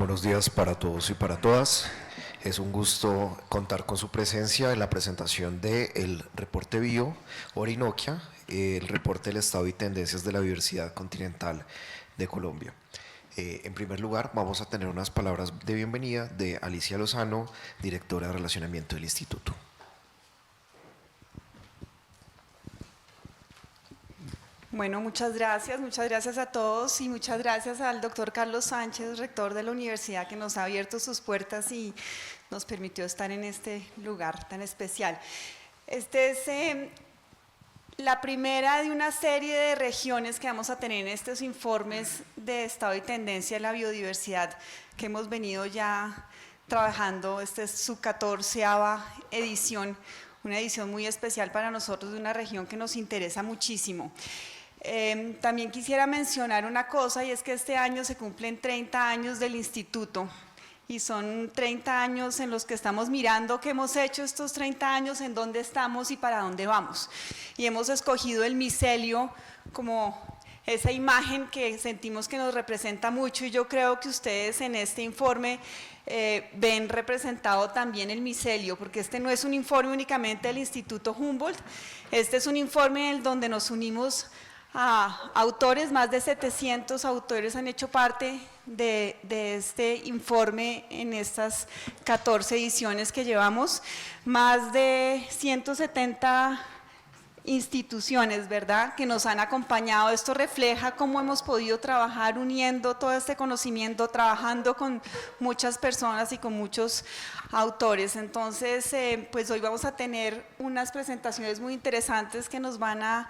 Buenos días para todos y para todas. Es un gusto contar con su presencia en la presentación del reporte Bio Orinoquia, el reporte del estado y tendencias de la biodiversidad continental de Colombia. En primer lugar, vamos a tener unas palabras de bienvenida de Alicia Lozano, directora de Relacionamiento del Instituto. Bueno, muchas gracias a todos y muchas gracias al doctor Carlos Sánchez, rector de la universidad, que nos ha abierto sus puertas y nos permitió estar en este lugar tan especial. Este es la primera de una serie de regiones que vamos a tener en estos informes de estado y tendencia de la biodiversidad que hemos venido ya trabajando. Esta es su 14ª edición, una edición muy especial para nosotros de una región que nos interesa muchísimo. También quisiera mencionar una cosa, y es que este año se cumplen 30 años del instituto y son 30 años en los que estamos mirando qué hemos hecho estos 30 años, en dónde estamos y para dónde vamos. Y hemos escogido el micelio como esa imagen que sentimos que nos representa mucho, y yo creo que ustedes en este informe ven representado también el micelio, porque este no es un informe únicamente del Instituto Humboldt, este es un informe en donde nos unimos a autores. Más de 700 autores han hecho parte de este informe en estas 14 ediciones que llevamos, más de 170 instituciones, ¿verdad?, que nos han acompañado. Esto refleja cómo hemos podido trabajar uniendo todo este conocimiento, trabajando con muchas personas y con muchos autores. Entonces, pues hoy vamos a tener unas presentaciones muy interesantes que nos van a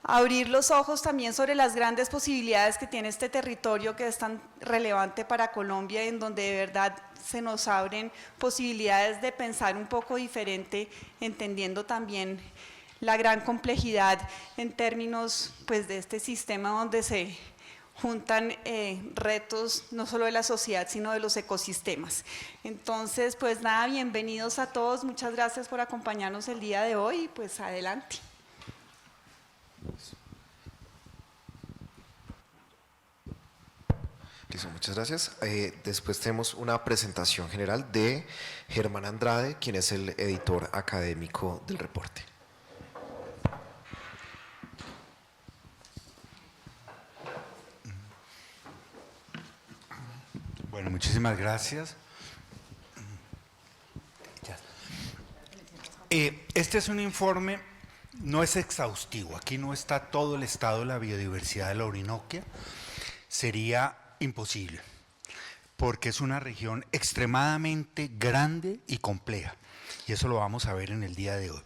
abrir los ojos también sobre las grandes posibilidades que tiene este territorio que es tan relevante para Colombia, en donde de verdad se nos abren posibilidades de pensar un poco diferente, entendiendo también la gran complejidad en términos pues de este sistema donde se juntan retos no solo de la sociedad sino de los ecosistemas. Entonces, pues nada, bienvenidos a todos, muchas gracias por acompañarnos el día de hoy y pues adelante. Listo, muchas gracias. Después tenemos una presentación general de Germán Andrade, quien es el editor académico del reporte. Bueno, muchísimas gracias. Este es un informe, no es exhaustivo, aquí no está todo el estado de la biodiversidad de la Orinoquia, sería imposible, porque es una región extremadamente grande y compleja, y eso lo vamos a ver en el día de hoy.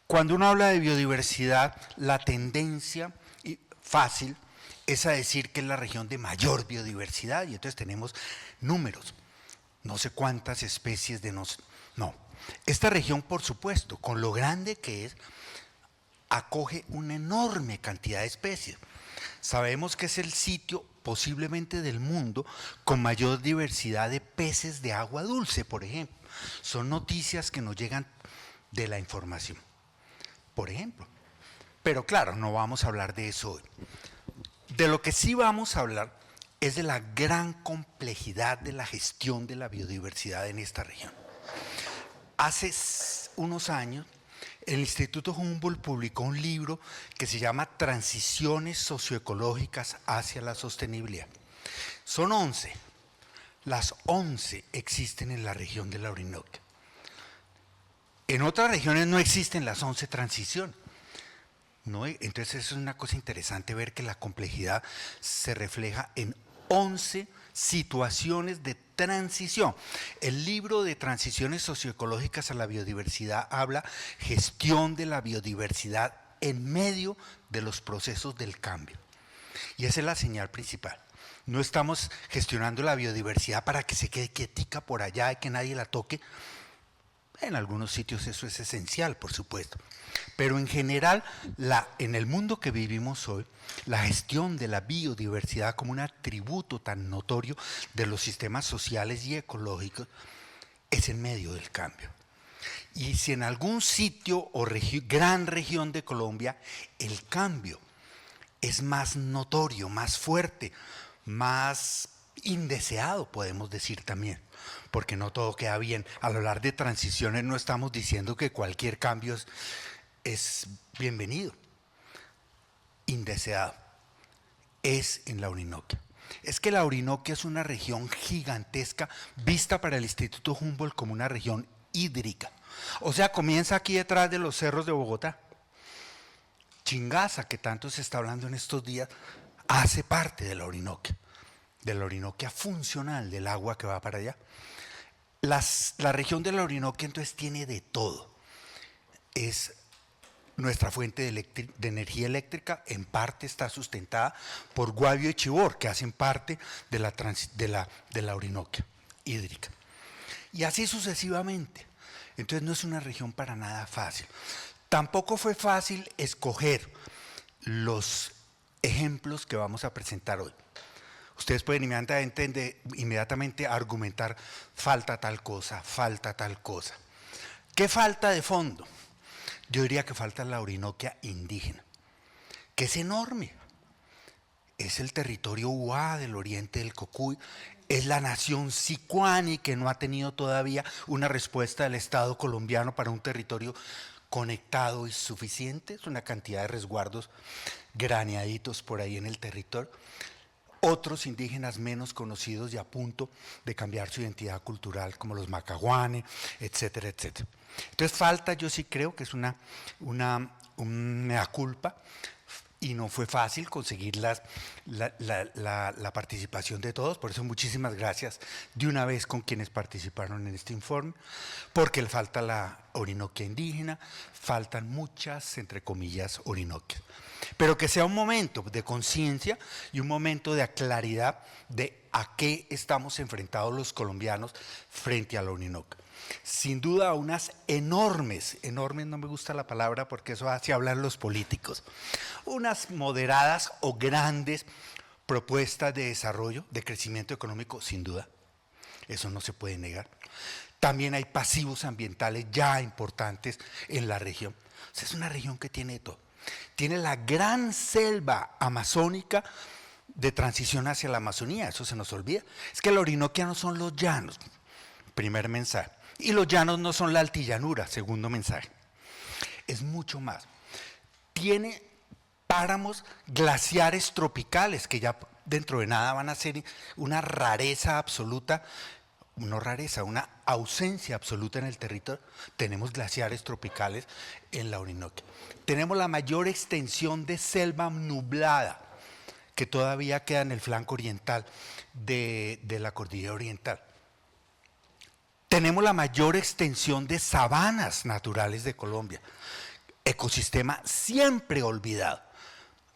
Cuando uno habla de biodiversidad, la tendencia fácil es a decir que es la región de mayor biodiversidad, y entonces tenemos números, no sé cuántas especies de no. Esta región, por supuesto, con lo grande que es, acoge una enorme cantidad de especies. Sabemos que es el sitio posiblemente del mundo con mayor diversidad de peces de agua dulce, por ejemplo. Son noticias que nos llegan de la información, por ejemplo. Pero claro, no vamos a hablar de eso hoy. De lo que sí vamos a hablar es de la gran complejidad de la gestión de la biodiversidad en esta región. Hace unos años, el Instituto Humboldt publicó un libro que se llama Transiciones socioecológicas hacia la sostenibilidad. Son 11. Las 11 existen en la región de la Orinoquia. En otras regiones no existen las 11 transiciones. ¿No? Entonces es una cosa interesante ver que la complejidad se refleja en 11 situaciones de transición. El libro de Transiciones socioecológicas a la biodiversidad habla gestión de la biodiversidad en medio de los procesos del cambio. Y esa es la señal principal. No estamos gestionando la biodiversidad para que se quede quietica por allá y que nadie la toque. En algunos sitios eso es esencial, por supuesto. Pero en general, en el mundo que vivimos hoy, la gestión de la biodiversidad como un atributo tan notorio de los sistemas sociales y ecológicos es en medio del cambio. Y si en algún sitio o gran región de Colombia el cambio es más notorio, más fuerte, más indeseado, podemos decir también, porque no todo queda bien. Al hablar de transiciones no estamos diciendo que cualquier cambio es bienvenido. Indeseado es en la Orinoquia. Es que la Orinoquia es una región gigantesca vista para el Instituto Humboldt como una región hídrica. O sea, comienza aquí detrás de los cerros de Bogotá. Chingaza, que tanto se está hablando en estos días, hace parte de la Orinoquia funcional, del agua que va para allá. La región de la Orinoquia entonces tiene de todo. Es nuestra fuente de energía eléctrica, en parte está sustentada por Guavio y Chivor, que hacen parte de la Orinoquia hídrica. Y así sucesivamente. Entonces no es una región para nada fácil. Tampoco fue fácil escoger los ejemplos que vamos a presentar hoy. Ustedes pueden inmediatamente argumentar, falta tal cosa, falta tal cosa. ¿Qué falta de fondo? Yo diría que falta la Orinoquia indígena, que es enorme. Es el territorio Uá del oriente del Cocuy, es la nación sicuani que no ha tenido todavía una respuesta del Estado colombiano para un territorio conectado y suficiente. Es una cantidad de resguardos graneaditos por ahí en el territorio. Otros indígenas menos conocidos y a punto de cambiar su identidad cultural, como los macahuane, etcétera, etcétera. Entonces falta, yo sí creo que es una mea culpa, y no fue fácil conseguir la participación de todos, por eso muchísimas gracias de una vez con quienes participaron en este informe, porque le falta la Orinoquia indígena, faltan muchas, entre comillas, Orinoquias. Pero que sea un momento de conciencia y un momento de claridad de a qué estamos enfrentados los colombianos frente a la Orinoquia. Sin duda unas enormes no me gusta la palabra porque eso hace hablar los políticos, unas moderadas o grandes propuestas de desarrollo, de crecimiento económico, sin duda, eso no se puede negar. También hay pasivos ambientales ya importantes en la región. O sea, es una región que tiene todo. Tiene la gran selva amazónica de transición hacia la Amazonía, eso se nos olvida. Es que la Orinoquia no son los llanos, primer mensaje. Y los llanos no son la altillanura, segundo mensaje. Es mucho más. Tiene páramos glaciares tropicales que ya dentro de nada van a ser una rareza absoluta, no rareza, una ausencia absoluta en el territorio. Tenemos glaciares tropicales en la Orinoquia. Tenemos la mayor extensión de selva nublada que todavía queda en el flanco oriental de la cordillera oriental. Tenemos la mayor extensión de sabanas naturales de Colombia, ecosistema siempre olvidado,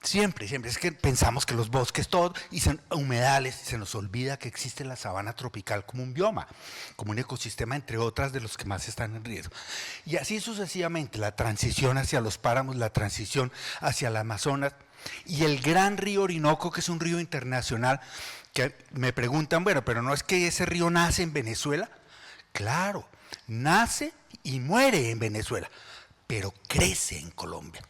siempre, es que pensamos que los bosques todos y son humedales, se nos olvida que existe la sabana tropical como un bioma, como un ecosistema entre otras de los que más están en riesgo. Y así sucesivamente, la transición hacia los páramos, la transición hacia el Amazonas y el gran río Orinoco, que es un río internacional, que me preguntan, bueno, pero ¿no es que ese río nace en Venezuela? Claro, nace y muere en Venezuela, pero crece en Colombia.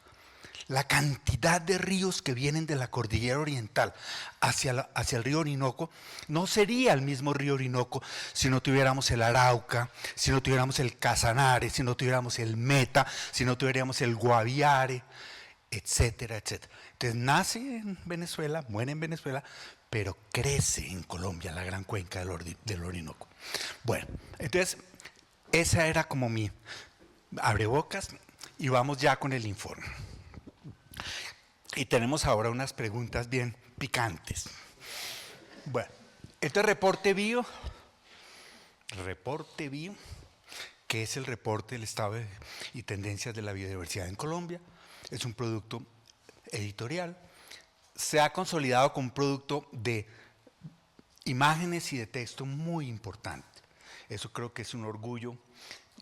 La cantidad de ríos que vienen de la cordillera oriental hacia el río Orinoco no sería el mismo río Orinoco si no tuviéramos el Arauca, si no tuviéramos el Casanare, si no tuviéramos el Meta, si no tuviéramos el Guaviare, etcétera, etcétera. Entonces nace en Venezuela, muere en Venezuela, pero crece en Colombia, la gran cuenca del Orinoco. Bueno, entonces esa era como mi abrebocas y vamos ya con el informe. Y tenemos ahora unas preguntas bien picantes. Bueno, este reporte bio, que es el reporte del estado y tendencias de la biodiversidad en Colombia, es un producto editorial, se ha consolidado como un producto de imágenes y de texto muy importante. Eso creo que es un orgullo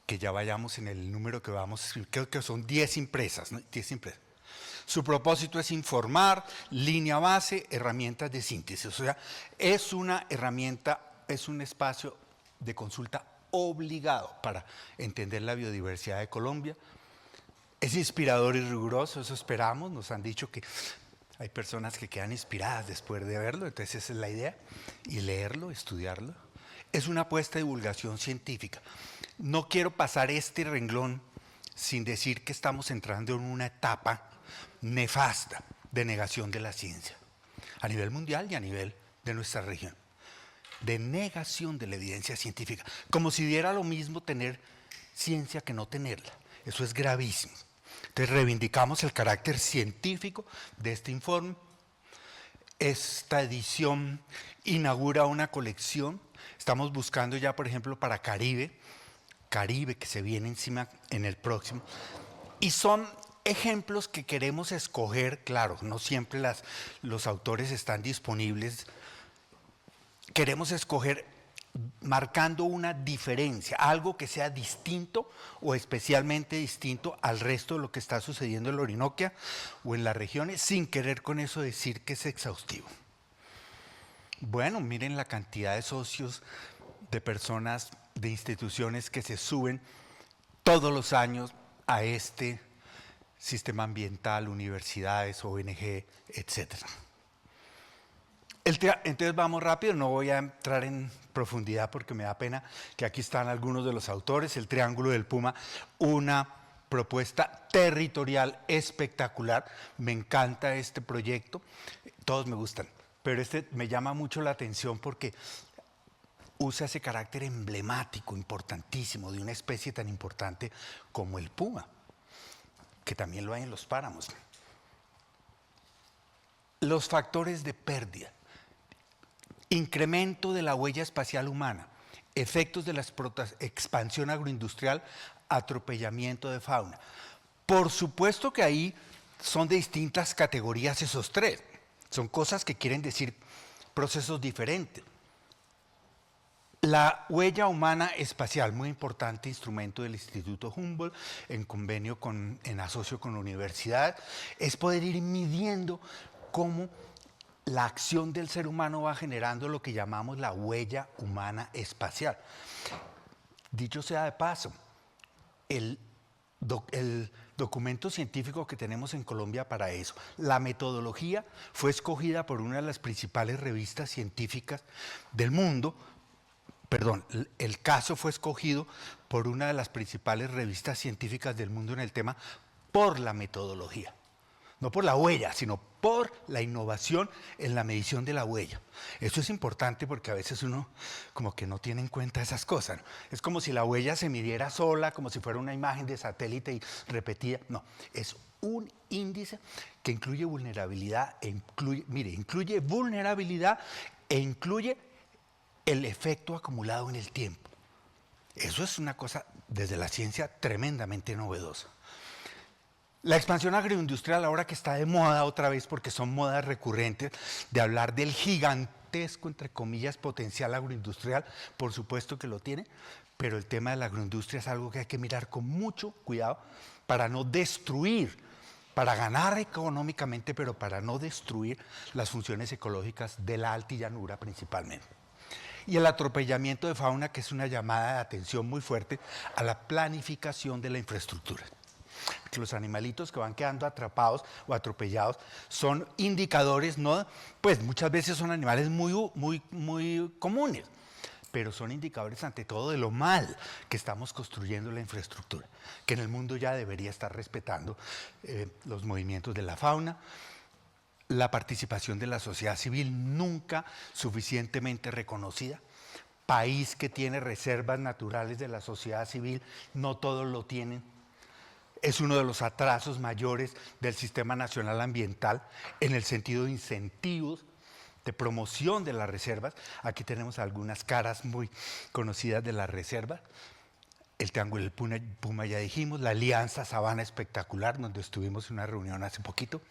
que ya vayamos en el número que vamos a escribir. Creo que son 10 impresas, ¿no? 10 impresas. Su propósito es informar, línea base, herramientas de síntesis. O sea, es una herramienta, es un espacio de consulta obligado para entender la biodiversidad de Colombia. Es inspirador y riguroso, eso esperamos. Nos han dicho que Hay personas que quedan inspiradas después de verlo, entonces esa es la idea, y leerlo, estudiarlo. Es una apuesta de divulgación científica. No quiero pasar este renglón sin decir que estamos entrando en una etapa nefasta de negación de la ciencia, a nivel mundial y a nivel de nuestra región, de negación de la evidencia científica, como si diera lo mismo tener ciencia que no tenerla. Eso es gravísimo. Entonces reivindicamos el carácter científico de este informe. Esta edición inaugura una colección. Estamos buscando ya, por ejemplo, para Caribe, que se viene encima en el próximo. Y son ejemplos que queremos escoger, claro, no siempre los autores están disponibles. Queremos escoger marcando una diferencia, algo que sea distinto o especialmente distinto al resto de lo que está sucediendo en la Orinoquia o en las regiones, sin querer con eso decir que es exhaustivo. Bueno, miren la cantidad de socios, de personas, de instituciones que se suben todos los años a este sistema ambiental, universidades, ONG, etcétera. Entonces vamos rápido, no voy a entrar en profundidad porque me da pena que aquí están algunos de los autores. El Triángulo del Puma, una propuesta territorial espectacular. Me encanta este proyecto, todos me gustan, pero este me llama mucho la atención porque usa ese carácter emblemático, importantísimo, de una especie tan importante como el puma, que también lo hay en los páramos. Los factores de pérdida. Incremento de la huella espacial humana, efectos de la expansión agroindustrial, atropellamiento de fauna. Por supuesto que ahí son de distintas categorías esos tres. Son cosas que quieren decir procesos diferentes. La huella humana espacial, muy importante instrumento del Instituto Humboldt, en convenio en asocio con la universidad, es poder ir midiendo cómo la acción del ser humano va generando lo que llamamos la huella humana espacial. Dicho sea de paso, el documento científico que tenemos en Colombia para eso, la metodología fue escogida por una de las principales revistas científicas del mundo. Perdón, el caso fue escogido por una de las principales revistas científicas del mundo en el tema por la metodología. No por la huella, sino por la innovación en la medición de la huella. Eso es importante porque a veces uno como que no tiene en cuenta esas cosas, ¿no? Es como si la huella se midiera sola, como si fuera una imagen de satélite y repetida. No, es un índice que incluye vulnerabilidad incluye vulnerabilidad e incluye el efecto acumulado en el tiempo. Eso es una cosa desde la ciencia tremendamente novedosa. La expansión agroindustrial, ahora que está de moda otra vez, porque son modas recurrentes, de hablar del gigantesco, entre comillas, potencial agroindustrial, por supuesto que lo tiene, pero el tema de la agroindustria es algo que hay que mirar con mucho cuidado para no destruir, para ganar económicamente, pero para no destruir las funciones ecológicas de la altillanura principalmente. Y el atropellamiento de fauna, que es una llamada de atención muy fuerte a la planificación de la infraestructura. Que los animalitos que van quedando atrapados o atropellados son indicadores, no, pues muchas veces son animales muy comunes, pero son indicadores ante todo de lo mal que estamos construyendo la infraestructura, que en el mundo ya debería estar respetando los movimientos de la fauna. La participación de la sociedad civil nunca suficientemente reconocida. País que tiene reservas naturales de la sociedad civil, no todos lo tienen. Es uno de los atrasos mayores del Sistema Nacional Ambiental en el sentido de incentivos, de promoción de las reservas. Aquí tenemos algunas caras muy conocidas de las reservas. El Triángulo del Puma ya dijimos, la Alianza Sabana Espectacular, donde estuvimos en una reunión hace poquito,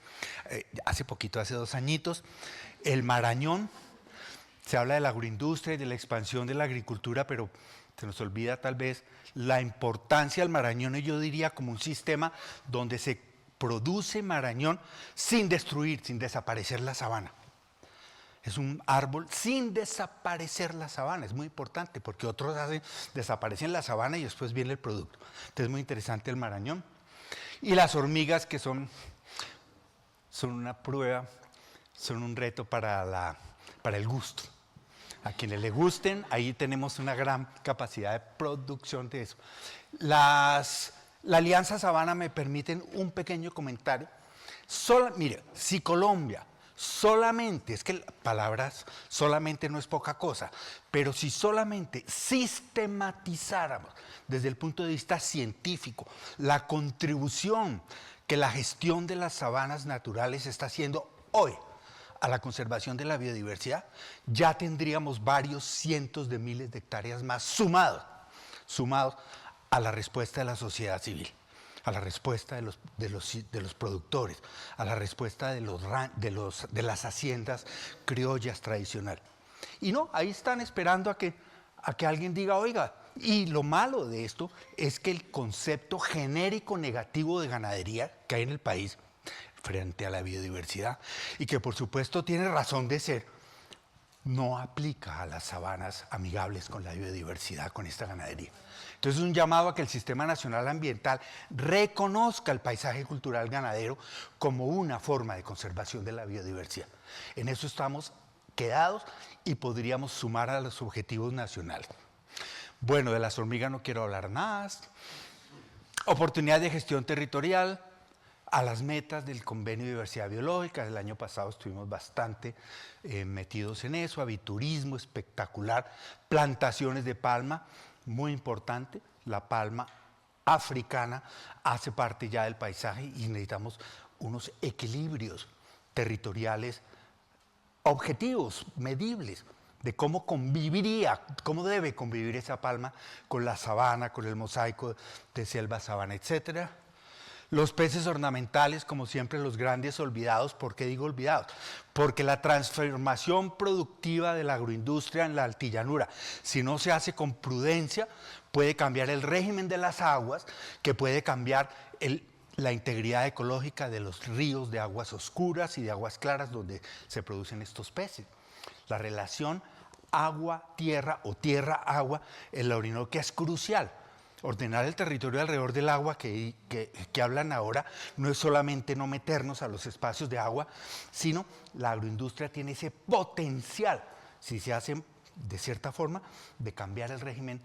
hace 2 añitos. El Marañón, se habla de la agroindustria y de la expansión de la agricultura, pero se nos olvida tal vez la importancia del Marañón, y yo diría como un sistema donde se produce Marañón sin destruir, sin desaparecer la sabana. Es un árbol sin desaparecer la sabana, es muy importante porque otros desaparecen la sabana y después viene el producto. Entonces es muy interesante el Marañón. Y las hormigas, que son son una prueba, son un reto para el gusto. A quienes le gusten, ahí tenemos una gran capacidad de producción de eso. La Alianza Sabana me permiten un pequeño comentario. Mire, si Colombia solamente, es que palabras solamente no es poca cosa, pero si solamente sistematizáramos desde el punto de vista científico la contribución que la gestión de las sabanas naturales está haciendo hoy a la conservación de la biodiversidad, ya tendríamos varios cientos de miles de hectáreas más sumados a la respuesta de la sociedad civil, a la respuesta de los productores, a la respuesta de las haciendas criollas tradicionales. Y no, ahí están esperando a que alguien diga, oiga, y lo malo de esto es que el concepto genérico negativo de ganadería que hay en el país frente a la biodiversidad, y que por supuesto tiene razón de ser, no aplica a las sabanas amigables con la biodiversidad, con esta ganadería. Entonces es un llamado a que el Sistema Nacional Ambiental reconozca el paisaje cultural ganadero como una forma de conservación de la biodiversidad. En eso estamos quedados y podríamos sumar a los objetivos nacionales. Bueno, de las hormigas no quiero hablar más. Oportunidad de gestión territorial, a las metas del Convenio de Diversidad Biológica. El año pasado estuvimos bastante metidos en eso, aviturismo espectacular, plantaciones de palma, muy importante, la palma africana hace parte ya del paisaje y necesitamos unos equilibrios territoriales objetivos, medibles, de cómo cómo debe convivir esa palma con la sabana, con el mosaico de selva, sabana, etcétera. Los peces ornamentales, como siempre, los grandes olvidados. ¿Por qué digo olvidados? Porque la transformación productiva de la agroindustria en la altillanura, si no se hace con prudencia, puede cambiar el régimen de las aguas, que puede cambiar la integridad ecológica de los ríos de aguas oscuras y de aguas claras donde se producen estos peces. La relación agua-tierra o tierra-agua en la Orinoquia es crucial. Ordenar el territorio alrededor del agua que hablan ahora no es solamente no meternos a los espacios de agua, sino la agroindustria tiene ese potencial, si se hace de cierta forma, de cambiar el régimen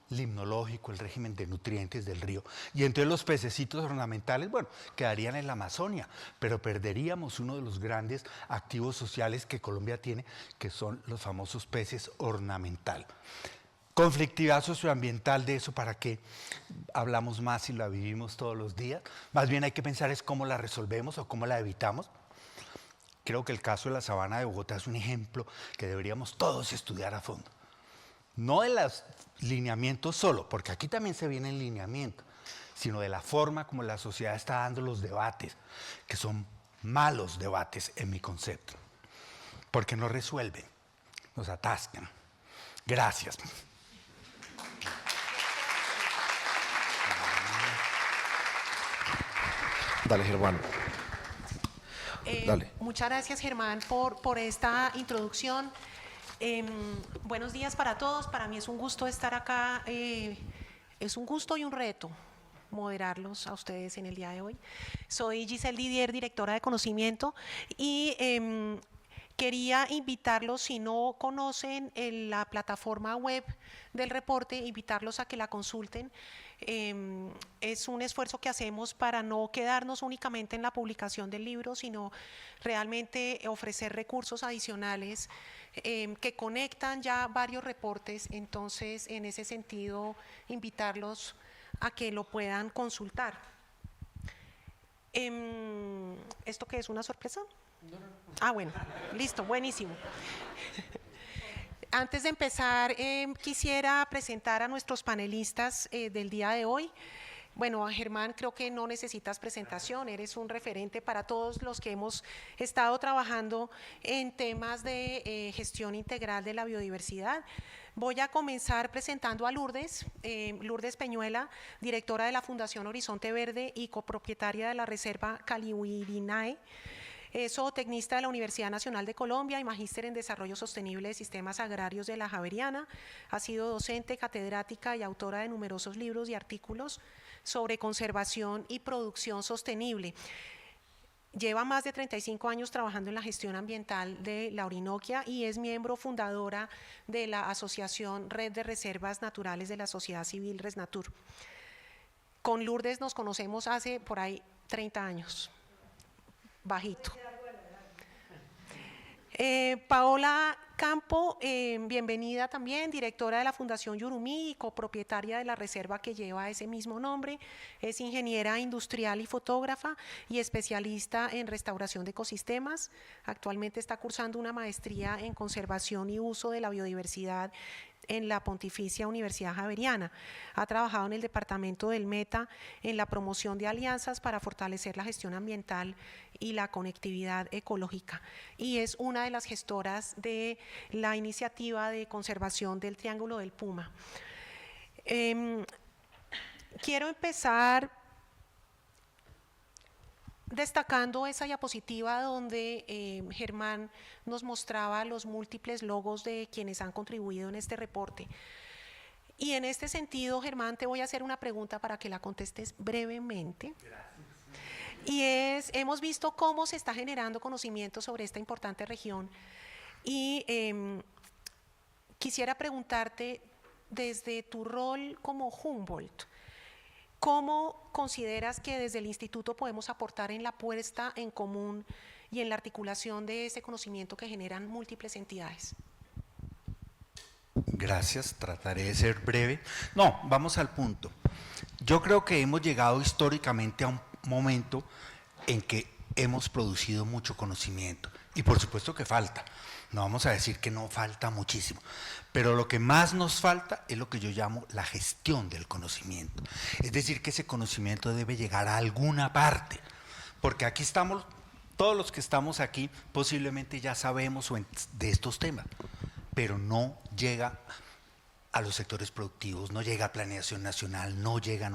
limnológico, el régimen de nutrientes del río. Y entonces los pececitos ornamentales, bueno, quedarían en la Amazonia, pero perderíamos uno de los grandes activos sociales que Colombia tiene, que son los famosos peces ornamentales. Conflictividad socioambiental, de eso para qué hablamos más si la vivimos todos los días. Más bien hay que pensar es cómo la resolvemos o cómo la evitamos. Creo que el caso de la sabana de Bogotá es un ejemplo que deberíamos todos estudiar a fondo. No de los lineamientos solo, porque aquí también se viene el lineamiento, sino de la forma como la sociedad está dando los debates, que son malos debates en mi concepto, porque no resuelven, nos atascan. Gracias. Dale, Germán. Dale. Muchas gracias, Germán, por esta introducción. Buenos días para todos. Para mí es un gusto estar acá. Es un gusto y un reto moderarlos a ustedes en el día de hoy. Soy Giselle Didier, directora de conocimiento, y quería invitarlos, si no conocen la plataforma web del reporte, invitarlos a que la consulten. Es un esfuerzo que hacemos para no quedarnos únicamente en la publicación del libro, sino realmente ofrecer recursos adicionales que conectan ya varios reportes. Entonces, en ese sentido, invitarlos a que lo puedan consultar. ¿Esto qué es? ¿Una sorpresa? Ah, bueno, listo, buenísimo. Antes de empezar, quisiera presentar a nuestros panelistas del día de hoy. Bueno, Germán, creo que no necesitas presentación, eres un referente para todos los que hemos estado trabajando en temas de gestión integral de la biodiversidad. Voy a comenzar presentando a Lourdes, Lourdes Peñuela, directora de la Fundación Horizonte Verde y copropietaria de la Reserva Calihuirinae. Es zootecnista de la Universidad Nacional de Colombia y magíster en Desarrollo Sostenible de Sistemas Agrarios de la Javeriana. Ha sido docente, catedrática y autora de numerosos libros y artículos sobre conservación y producción sostenible. lleva más de 35 años trabajando en la gestión ambiental de la Orinoquia y es miembro fundadora de la Asociación Red de Reservas Naturales de la Sociedad Civil Resnatur. Con Lourdes nos conocemos hace por ahí 30 años, bajito. Paola Campo, bienvenida también, directora de la Fundación Yurumí y copropietaria de la reserva que lleva ese mismo nombre. Es ingeniera industrial y fotógrafa y especialista en restauración de ecosistemas. Actualmente está cursando una maestría en conservación y uso de la biodiversidad en la Pontificia Universidad Javeriana. Ha trabajado en el departamento del Meta en la promoción de alianzas para fortalecer la gestión ambiental y la conectividad ecológica y es una de las gestoras de la iniciativa de conservación del Triángulo del Puma. Quiero empezar destacando esa diapositiva donde Germán nos mostraba los múltiples logos de quienes han contribuido en este reporte. Y en este sentido, Germán, te voy a hacer una pregunta para que la contestes brevemente. Gracias. Y hemos visto cómo se está generando conocimiento sobre esta importante región y quisiera preguntarte desde tu rol como Humboldt, ¿cómo consideras que desde el instituto podemos aportar en la puesta en común y en la articulación de ese conocimiento que generan múltiples entidades? Gracias, trataré de ser breve. No, vamos al punto. Yo creo que hemos llegado históricamente a un momento en que hemos producido mucho conocimiento y por supuesto que falta. No vamos a decir que no falta muchísimo, pero lo que más nos falta es lo que yo llamo la gestión del conocimiento. Es decir, que ese conocimiento debe llegar a alguna parte, porque aquí estamos, todos los que estamos aquí posiblemente ya sabemos de estos temas, pero no llega a los sectores productivos, no llega a planeación nacional, no llega.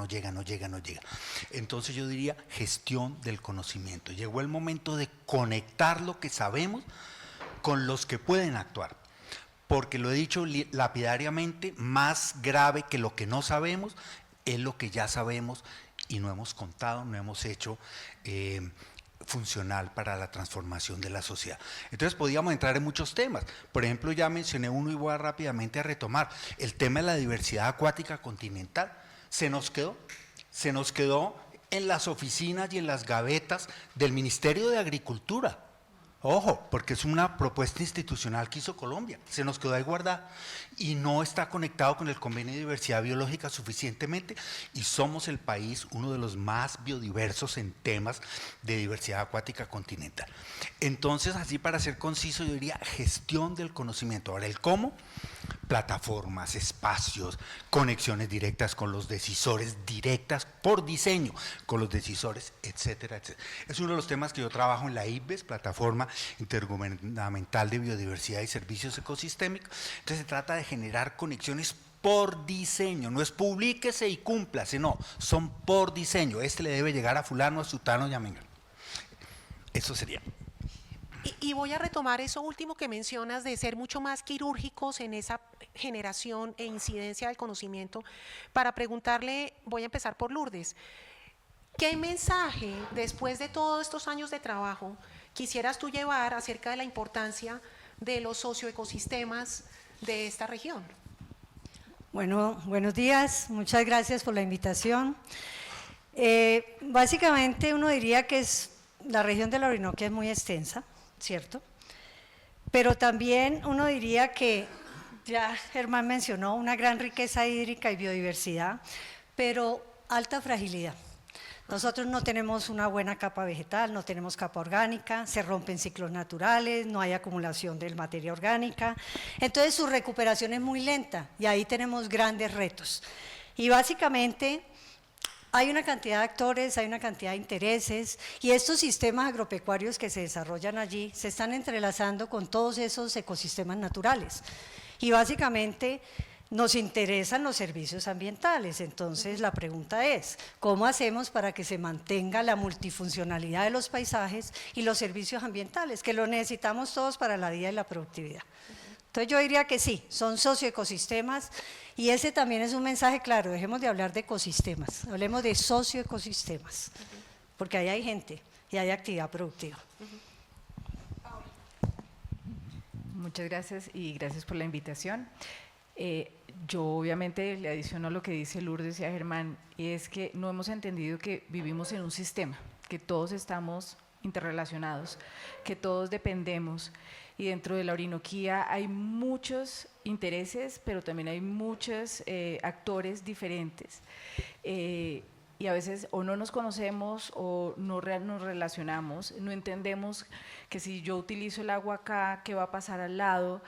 Entonces yo diría gestión del conocimiento. Llegó el momento de conectar lo que sabemos con los que pueden actuar, porque lo he dicho lapidariamente, más grave que lo que no sabemos es lo que ya sabemos y no hemos contado, no hemos hecho funcional para la transformación de la sociedad. Entonces podíamos entrar en muchos temas. Por ejemplo, ya mencioné uno y voy rápidamente a retomar. El tema de la diversidad acuática continental se nos quedó en las oficinas y en las gavetas del Ministerio de Agricultura. Ojo, porque es una propuesta institucional que hizo Colombia, se nos quedó ahí guardada y no está conectado con el Convenio de Diversidad Biológica suficientemente y somos el país, uno de los más biodiversos en temas de diversidad acuática continental. Entonces, así para ser conciso, yo diría gestión del conocimiento. Ahora, el cómo, plataformas, espacios, conexiones directas con los decisores, directas por diseño con los decisores, etcétera, etcétera. Es uno de los temas que yo trabajo en la IPBES, Plataforma Intergubernamental de Biodiversidad y Servicios Ecosistémicos. Entonces se trata de generar conexiones por diseño, no es publíquese y cúmplase, no, son por diseño. Este le debe llegar a fulano, a sutano y a mengano. Eso sería. Y voy a retomar eso último que mencionas de ser mucho más quirúrgicos en esa generación e incidencia del conocimiento para preguntarle, voy a empezar por Lourdes, ¿qué mensaje después de todos estos años de trabajo quisieras tú llevar acerca de la importancia de los socioecosistemas de esta región? Bueno, buenos días, muchas gracias por la invitación. Básicamente uno diría que la región de la Orinoquia es muy extensa, ¿cierto? Pero también uno diría que, ya Germán mencionó, una gran riqueza hídrica y biodiversidad, pero alta fragilidad. Nosotros no tenemos una buena capa vegetal, no tenemos capa orgánica, se rompen ciclos naturales, no hay acumulación de materia orgánica, entonces su recuperación es muy lenta y ahí tenemos grandes retos. Y básicamente hay una cantidad de actores, hay una cantidad de intereses y estos sistemas agropecuarios que se desarrollan allí se están entrelazando con todos esos ecosistemas naturales y básicamente nos interesan los servicios ambientales. Entonces la pregunta es, ¿cómo hacemos para que se mantenga la multifuncionalidad de los paisajes y los servicios ambientales, que lo necesitamos todos para la vida y la productividad? Entonces yo diría que sí, son socioecosistemas y ese también es un mensaje claro, dejemos de hablar de ecosistemas, hablemos de socioecosistemas, porque ahí hay gente y haya actividad productiva. Muchas gracias y gracias por la invitación. Yo obviamente le adiciono a lo que dice Lourdes y a Germán, y es que no hemos entendido que vivimos en un sistema, que todos estamos interrelacionados, que todos dependemos, y dentro de la Orinoquía hay muchos intereses, pero también hay muchos actores diferentes. Y a veces o no nos conocemos o no nos relacionamos, no entendemos que si yo utilizo el agua acá, ¿qué va a pasar al lado?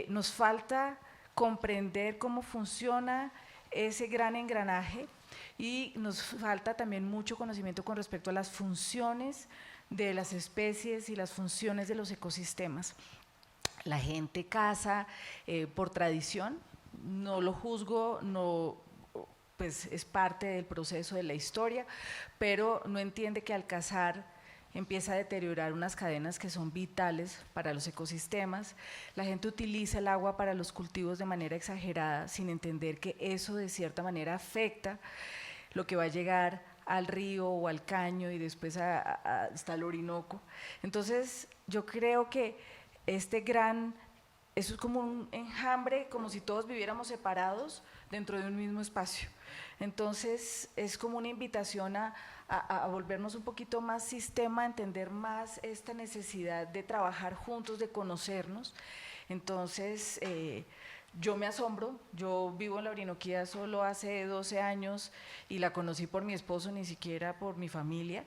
Nos falta comprender cómo funciona ese gran engranaje y nos falta también mucho conocimiento con respecto a las funciones de las especies y las funciones de los ecosistemas. La gente caza por tradición, no lo juzgo, no, pues es parte del proceso de la historia, pero no entiende que al cazar empieza a deteriorar unas cadenas que son vitales para los ecosistemas. La gente utiliza el agua para los cultivos de manera exagerada, sin entender que eso de cierta manera afecta lo que va a llegar al río o al caño y después hasta el Orinoco. Entonces, yo creo que eso es como un enjambre, como si todos viviéramos separados dentro de un mismo espacio. Entonces, es como una invitación a volvernos un poquito más sistema, a entender más esta necesidad de trabajar juntos, de conocernos. Entonces, yo me asombro, yo vivo en la Orinoquía solo hace 12 años y la conocí por mi esposo, ni siquiera por mi familia,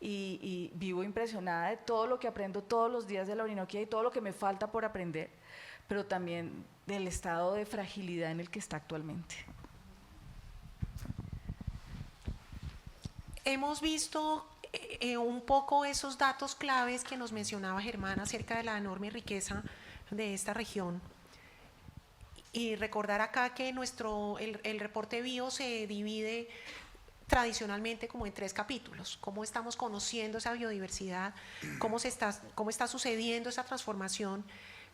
y vivo impresionada de todo lo que aprendo todos los días de la Orinoquía y todo lo que me falta por aprender, pero también del estado de fragilidad en el que está actualmente. Hemos visto un poco esos datos claves que nos mencionaba Germán acerca de la enorme riqueza de esta región. Y recordar acá que el reporte bio se divide tradicionalmente como en 3 capítulos: cómo estamos conociendo esa biodiversidad, cómo está sucediendo esa transformación,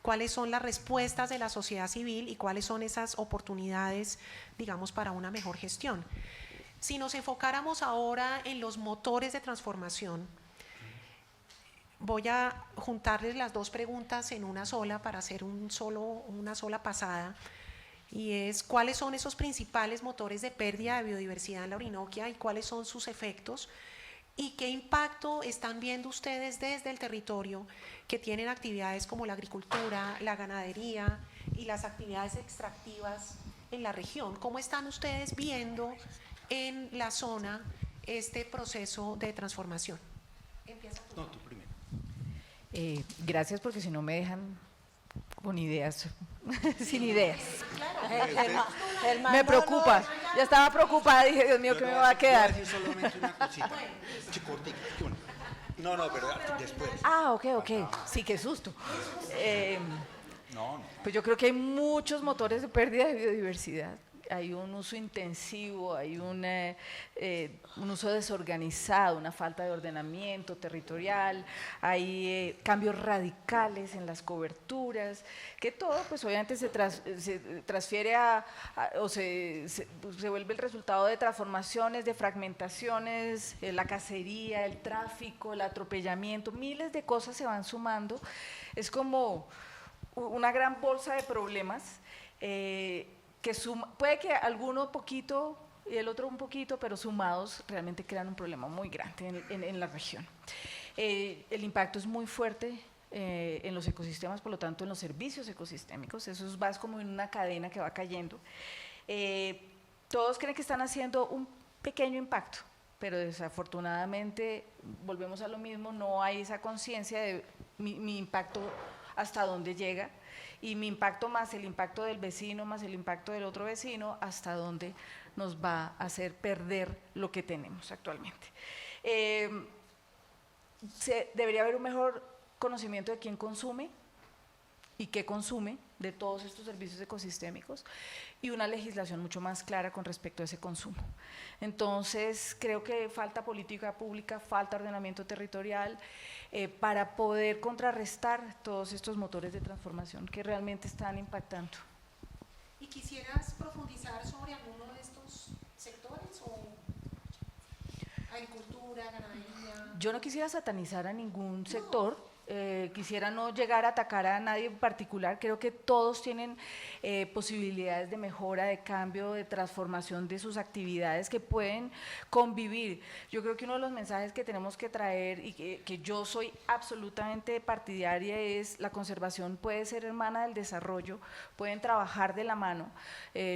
cuáles son las respuestas de la sociedad civil y cuáles son esas oportunidades, digamos, para una mejor gestión. Si nos enfocáramos ahora en los motores de transformación, voy a juntarles las 2 preguntas en una sola para hacer una sola pasada, y es: ¿cuáles son esos principales motores de pérdida de biodiversidad en la Orinoquia y cuáles son sus efectos? ¿Y qué impacto están viendo ustedes desde el territorio que tienen actividades como la agricultura, la ganadería y las actividades extractivas en la región? ¿Cómo están ustedes viendo en la zona este proceso de transformación? Empieza tú. No, tú primero. Gracias, porque si no me dejan con ideas, sin ideas. Me preocupa, ya estaba preocupada, dije, Dios mío, ¿qué me va a quedar? Voy a decir solamente una cosita, chicortica. No, pero después. Ah, ok, sí, qué susto. No. Pues yo creo que hay muchos motores de pérdida de biodiversidad. Hay un uso intensivo, hay un uso desorganizado, una falta de ordenamiento territorial, hay cambios radicales en las coberturas, que todo pues obviamente se transfiere o se vuelve el resultado de transformaciones, de fragmentaciones, la cacería, el tráfico, el atropellamiento, miles de cosas se van sumando. Es como una gran bolsa de problemas que puede que alguno poquito y el otro un poquito, pero sumados realmente crean un problema muy grande en la región. El impacto es muy fuerte en los ecosistemas, por lo tanto en los servicios ecosistémicos, eso va como en una cadena que va cayendo. Todos creen que están haciendo un pequeño impacto, pero desafortunadamente volvemos a lo mismo, no hay esa conciencia de mi impacto hasta dónde llega, y mi impacto más el impacto del vecino, más el impacto del otro vecino, hasta dónde nos va a hacer perder lo que tenemos actualmente. Debería haber un mejor conocimiento de quién consume y qué consume de todos estos servicios ecosistémicos, y una legislación mucho más clara con respecto a ese consumo. Entonces, creo que falta política pública, falta ordenamiento territorial para poder contrarrestar todos estos motores de transformación que realmente están impactando. ¿Y quisieras profundizar sobre alguno de estos sectores? Agricultura, ganadería. Yo no quisiera satanizar a ningún sector, quisiera no llegar a atacar a nadie en particular. Creo que todos tienen posibilidades de mejora, de cambio, de transformación de sus actividades que pueden convivir. Yo creo que uno de los mensajes que tenemos que traer y que yo soy absolutamente partidaria es: la conservación puede ser hermana del desarrollo, pueden trabajar de la mano,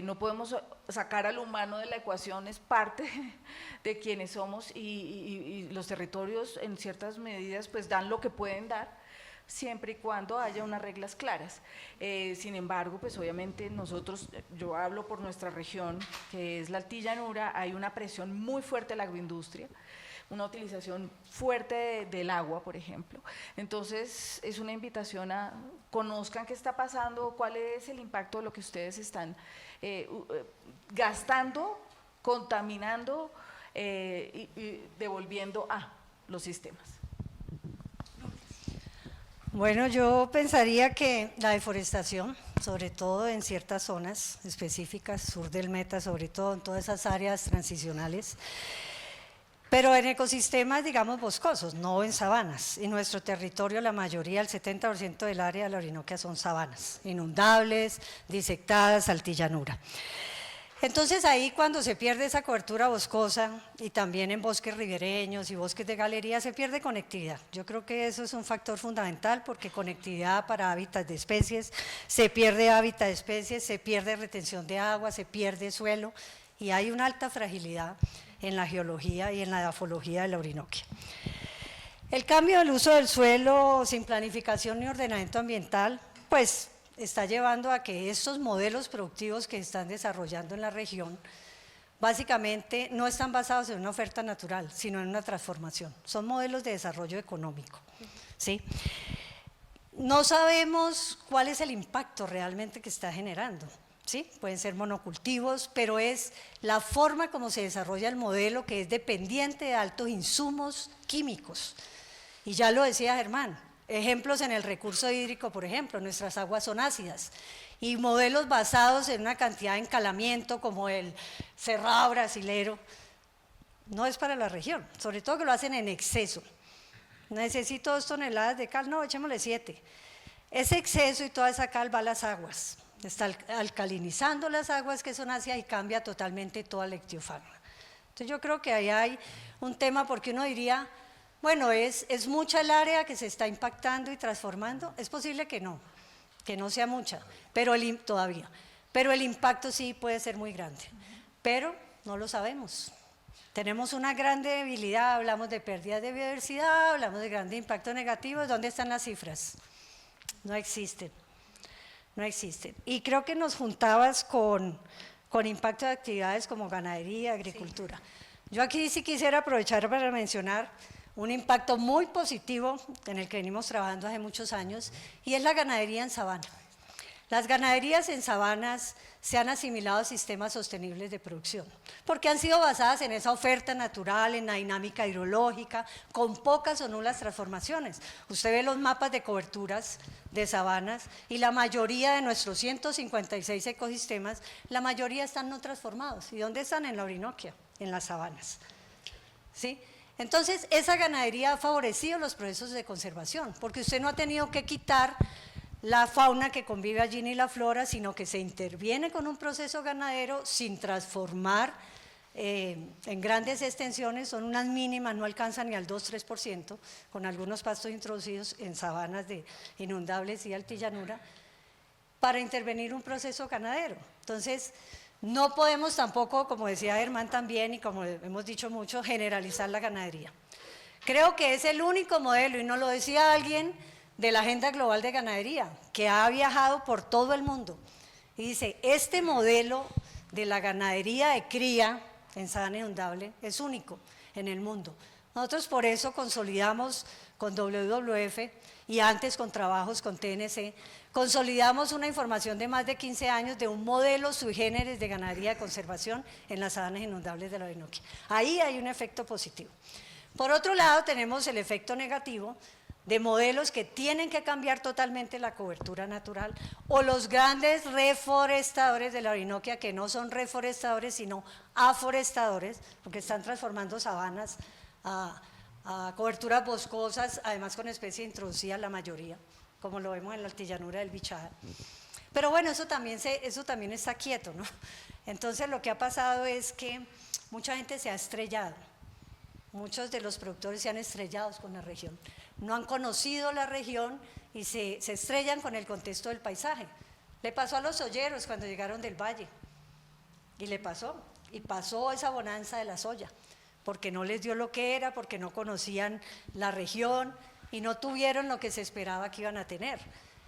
no podemos sacar al humano de la ecuación, es parte de quienes somos, y los territorios en ciertas medidas pues dan lo que pueden dar, siempre y cuando haya unas reglas claras. Sin embargo, pues obviamente nosotros, yo hablo por nuestra región, que es la altillanura, hay una presión muy fuerte de la agroindustria, una utilización fuerte del agua, por ejemplo. Entonces, es una invitación a conozcan qué está pasando, cuál es el impacto de lo que ustedes están gastando, contaminando y devolviendo a los sistemas. Bueno, yo pensaría que la deforestación, sobre todo en ciertas zonas específicas, sur del Meta, sobre todo en todas esas áreas transicionales, pero en ecosistemas, digamos, boscosos, no en sabanas. En nuestro territorio, la mayoría, el 70% del área de la Orinoquia son sabanas, inundables, disectadas, altillanura. Entonces ahí cuando se pierde esa cobertura boscosa y también en bosques ribereños y bosques de galería se pierde conectividad. Yo creo que eso es un factor fundamental porque conectividad para hábitats de especies, se pierde hábitat de especies, se pierde retención de agua, se pierde suelo y hay una alta fragilidad en la geología y en la edafología de la Orinoquia. El cambio del uso del suelo sin planificación ni ordenamiento ambiental, pues está llevando a que estos modelos productivos que están desarrollando en la región básicamente no están basados en una oferta natural, sino en una transformación. Son modelos de desarrollo económico, ¿sí? No sabemos cuál es el impacto realmente que está generando, ¿sí? Pueden ser monocultivos, pero es la forma como se desarrolla el modelo que es dependiente de altos insumos químicos. Y ya lo decía Germán, ejemplos en el recurso hídrico, por ejemplo, nuestras aguas son ácidas y modelos basados en una cantidad de encalamiento como el cerrado brasilero, no es para la región, sobre todo que lo hacen en exceso. Necesito 2 toneladas de cal, no, echémosle 7. Ese exceso y toda esa cal va a las aguas, está alcalinizando las aguas que son ácidas y cambia totalmente toda la ictiofauna. Entonces yo creo que ahí hay un tema porque uno diría, bueno, ¿es mucha el área que se está impactando y transformando? Es posible que no sea mucha, pero todavía. Pero el impacto sí puede ser muy grande, pero no lo sabemos. Tenemos una gran debilidad, hablamos de pérdidas de biodiversidad, hablamos de grandes impactos negativos. ¿Dónde están las cifras? No existen, no existen. Y creo que nos juntabas con impacto de actividades como ganadería, agricultura. Sí. Yo aquí sí quisiera aprovechar para mencionar un impacto muy positivo en el que venimos trabajando hace muchos años, y es la ganadería en sabana. Las ganaderías en sabanas se han asimilado a sistemas sostenibles de producción, porque han sido basadas en esa oferta natural, en la dinámica hidrológica, con pocas o nulas transformaciones. Usted ve los mapas de coberturas de sabanas y la mayoría de nuestros 156 ecosistemas, la mayoría están no transformados. ¿Y dónde están? En la Orinoquia, en las sabanas, ¿sí? Entonces, esa ganadería ha favorecido los procesos de conservación, porque usted no ha tenido que quitar la fauna que convive allí ni la flora, sino que se interviene con un proceso ganadero sin transformar en grandes extensiones, son unas mínimas, no alcanzan ni al 2-3%, con algunos pastos introducidos en sabanas de inundables y altillanura, para intervenir un proceso ganadero. Entonces, no podemos tampoco, como decía Germán también y como hemos dicho mucho, generalizar la ganadería. Creo que es el único modelo, y nos lo decía alguien de la Agenda Global de Ganadería, que ha viajado por todo el mundo, y dice, este modelo de la ganadería de cría en sabana inundable es único en el mundo. Nosotros por eso consolidamos con WWF y antes con trabajos con TNC, consolidamos una información de más de 15 años de un modelo sui generis de ganadería de conservación en las sabanas inundables de la Orinoquia. Ahí hay un efecto positivo. Por otro lado, tenemos el efecto negativo de modelos que tienen que cambiar totalmente la cobertura natural, o los grandes reforestadores de la Orinoquia, que no son reforestadores, sino aforestadores, porque están transformando sabanas a coberturas boscosas, además con especies introducidas la mayoría, como lo vemos en la altillanura del Bichada. Pero bueno, eso también está quieto, ¿no? Entonces lo que ha pasado es que mucha gente se ha estrellado, muchos de los productores se han estrellado con la región, no han conocido la región y se estrellan con el contexto del paisaje. Le pasó a los olleros cuando llegaron del valle, y pasó esa bonanza de la soya, porque no les dio lo que era, porque no conocían la región y no tuvieron lo que se esperaba que iban a tener.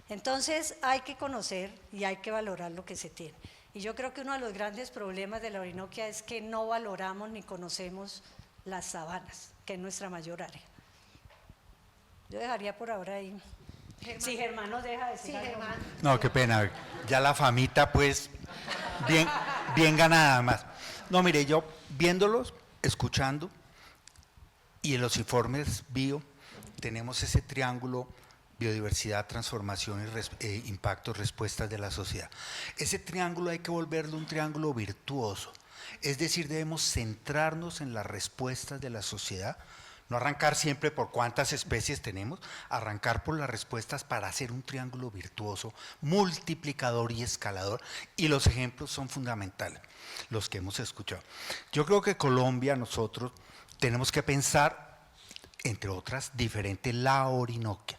Entonces hay que conocer y hay que valorar lo que se tiene. Y yo creo que uno de los grandes problemas de la Orinoquia es que no valoramos ni conocemos las sabanas, que es nuestra mayor área. Yo dejaría por ahora ahí. Si Germán nos deja decir algo. Germán. No, qué pena, ya la famita pues bien ganada más. No, mire, yo viéndolos, escuchando, y en los informes bio tenemos ese triángulo: biodiversidad, transformación y impactos, respuestas de la sociedad. Ese triángulo hay que volverlo un triángulo virtuoso, es decir, debemos centrarnos en las respuestas de la sociedad, no arrancar siempre por cuántas especies tenemos, arrancar por las respuestas para hacer un triángulo virtuoso, multiplicador y escalador, y los ejemplos son fundamentales, los que hemos escuchado. Yo creo que Colombia, nosotros tenemos que pensar, entre otras, diferente la Orinoquia,